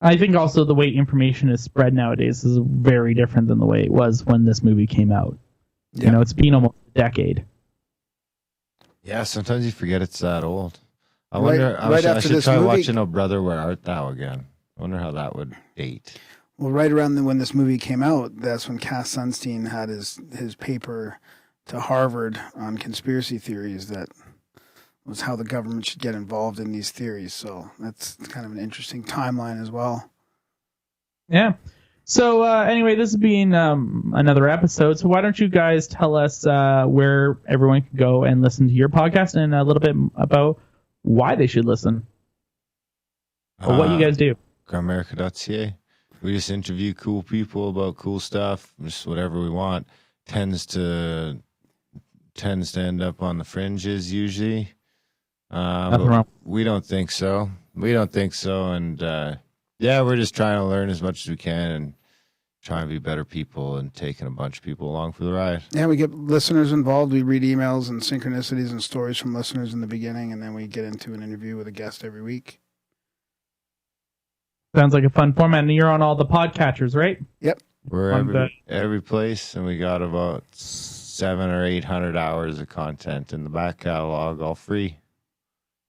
I think also the way information is spread nowadays is very different than the way it was when this movie came out. Yeah. It's been almost a decade. Yeah, sometimes you forget it's that old. I Right- wonder. right I after should this try movie- watching "Oh Brother, Where Art Thou" again. I wonder how that would date. Well, right around when this movie came out, that's when Cass Sunstein had his paper to Harvard on conspiracy theories that was how the government should get involved in these theories. So that's kind of an interesting timeline as well. Yeah. So anyway, this has been another episode. So why don't you guys tell us where everyone can go and listen to your podcast and a little bit about why they should listen or what you guys do. Grimerica.ca. We just interview cool people about cool stuff, just whatever we want. Tends to end up on the fringes usually. Nothing But wrong. we don't think so. And we're just trying to learn as much as we can and trying to be better people and taking a bunch of people along for the ride. Yeah, we get listeners involved. We read emails and synchronicities and stories from listeners in the beginning, and then we get into an interview with a guest every week. Sounds like a fun format. And you're on all the podcatchers, right? Yep. We're On every place, and we got about 700 or 800 hours of content in the back catalog, all free.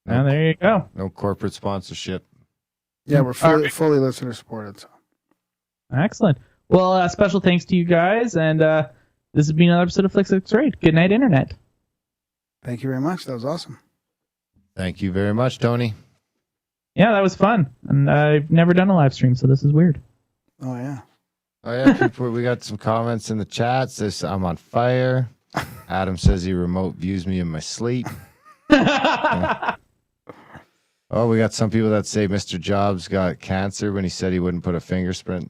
And there you go. No corporate sponsorship. Yeah, we're All right. fully listener supported. So. Excellent. Well, special thanks to you guys. And this has been another episode of Flicks Xrayed. Good night, Internet. Thank you very much. That was awesome. Thank you very much, Tony. Yeah, that was fun. And I've never done a live stream, so this is weird. Oh, yeah. Oh yeah, people, we got some comments in the chat. Says I'm on fire. Adam says he remote views me in my sleep. Oh, we got some people that say Mr. Jobs got cancer when he said he wouldn't put a fingerprint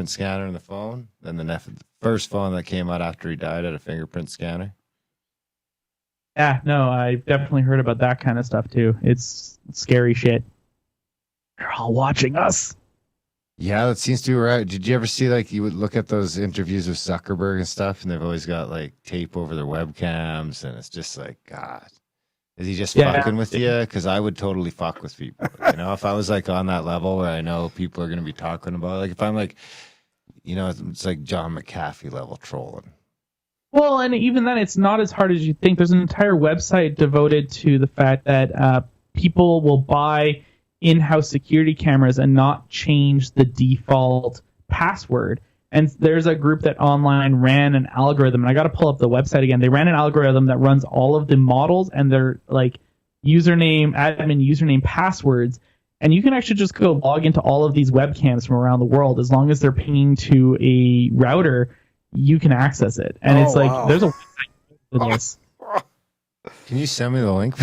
scanner in the phone. Then the first phone that came out after he died had a fingerprint scanner. Yeah, no, I've definitely heard about that kind of stuff too. It's scary shit. They're all watching us. Yeah, that seems to be right. Did you ever see, like, you would look at those interviews with Zuckerberg and stuff, and they've always got, like, tape over their webcams, and it's just like, God, is he just fucking with you? Because I would totally fuck with people. If I was, like, on that level where I know people are going to be talking about, like, if I'm, like, it's like John McAfee level trolling. Well, and even then, it's not as hard as you think. There's an entire website devoted to the fact that people will buy in-house security cameras and not change the default password. And there's a group that online ran an algorithm, and I got to pull up the website again. They ran an algorithm that runs all of the models and their admin username passwords, and you can actually just go log into all of these webcams from around the world. As long as they're pinging to a router, you can access it. And it's like, wow. there's a website for this. Can you send me the link?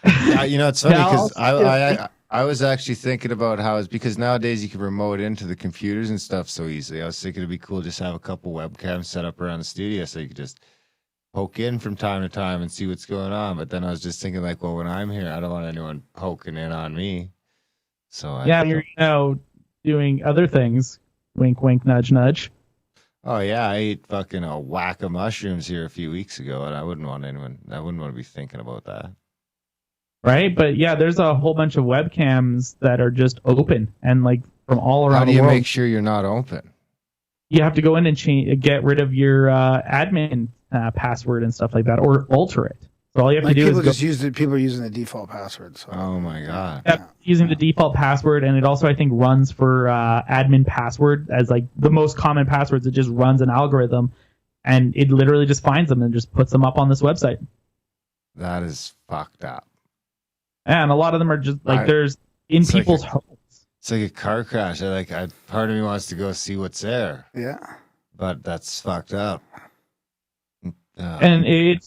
Yeah, it's funny because I was actually thinking about how it's because nowadays you can remote into the computers and stuff so easily. I was thinking it'd be cool just to have a couple webcams set up around the studio so you could just poke in from time to time and see what's going on. But then I was just thinking like, well, when I'm here, I don't want anyone poking in on me. So you're doing other things. Wink, wink, nudge, nudge. Oh yeah, I ate fucking a whack of mushrooms here a few weeks ago, and I wouldn't want to be thinking about that. Right, but yeah, there's a whole bunch of webcams that are just open and like from all around How do the you world. make sure you're not open? You have to go in and get rid of your admin password and stuff like that, or alter it. So all you have to do people is just use it. People are using the default password. So. Oh my god! using the default password, and it also I think runs for admin password as like the most common passwords. It just runs an algorithm, and it literally just finds them and just puts them up on this website. That is fucked up. And a lot of them are just like there's in people's homes. It's like a car crash. Part of me wants to go see what's there. Yeah. But that's fucked up. And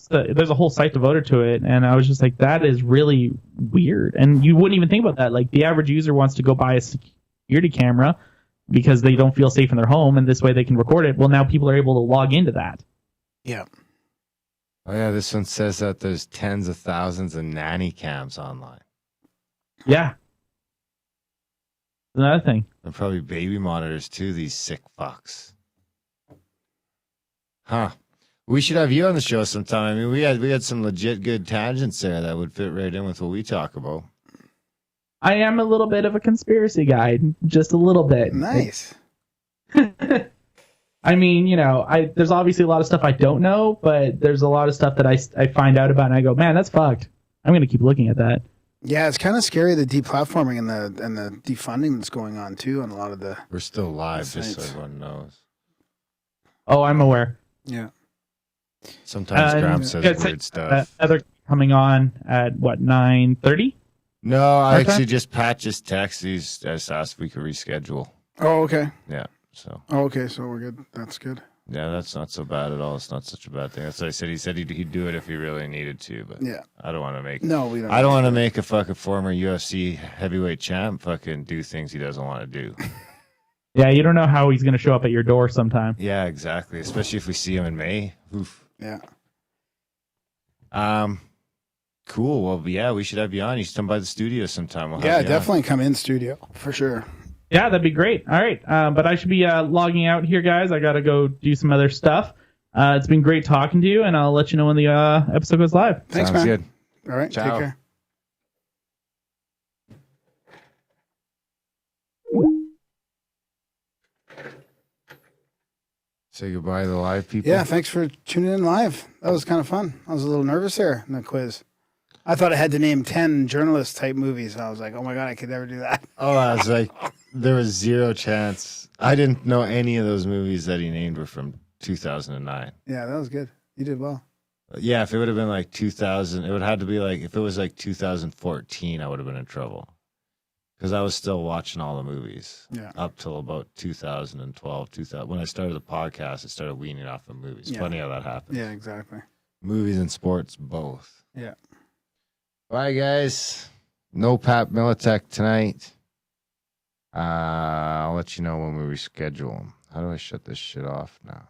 there's a whole site devoted to it, and I was just like, that is really weird. And you wouldn't even think about that. Like, the average user wants to go buy a security camera because they don't feel safe in their home, and this way they can record it. Well, now people are able to log into that. Yeah. Oh yeah, this one says that there's tens of thousands of nanny cams online. Yeah. Another thing. And probably baby monitors too, these sick fucks. Huh. We should have you on the show sometime. I mean, we had some legit good tangents there that would fit right in with what we talk about. I am a little bit of a conspiracy guy, just a little bit. Nice. I mean, there's obviously a lot of stuff I don't know, but there's a lot of stuff that I find out about, and I go, man, that's fucked. I'm gonna keep looking at that. Yeah, it's kind of scary, the deplatforming and the defunding that's going on too, on a lot of the. We're still live, just so sites. everyone knows. Oh, I'm aware. Yeah. Sometimes Graham says weird stuff. Heather coming on at what 9:30? No, I Okay. actually Pat just texted. He's just asked if we could reschedule. Oh, okay. Yeah. So. Oh, okay. So we're good. That's good. Yeah, that's not so bad at all. It's not such a bad thing. That's what I said. He said he'd do it if he really needed to, but Yeah. I don't want to make. No, we don't. I don't want to make a fucking former UFC heavyweight champ fucking do things he doesn't want to do. Yeah, you don't know how he's gonna show up at your door sometime. Yeah, exactly. Especially if we see him in May. Oof. Yeah. Cool. Well, yeah, we should have you on. You should come by the studio sometime. We'll have Yeah, you on. definitely come in studio for sure. Yeah, that'd be great. All right, but I should be logging out here, guys. I gotta go do some other stuff. It's been great talking to you, and I'll let you know when the episode goes live. Thanks, Sounds man. good. All right. Ciao. Take care. Say goodbye to the live people. Yeah, thanks for tuning in live. That was kind of fun. I was a little nervous there in the quiz. I thought I had to name 10 journalist type movies. I was like, oh my God, I could never do that. Oh, I was like, there was zero chance. I didn't know any of those movies that he named were from 2009. Yeah, that was good. You did well. Yeah, if it would have been like 2000, it would have to be like, if it was like 2014, I would have been in trouble. Because I was still watching all the movies. Yeah. Up till about 2012, 2000. When I started the podcast, I started weaning off of movies. Yeah. Funny how that happens. Yeah, exactly. Movies and sports, both. Yeah. Bye, guys. No Pat Militech tonight. I'll let you know when we reschedule them. How do I shut this shit off now?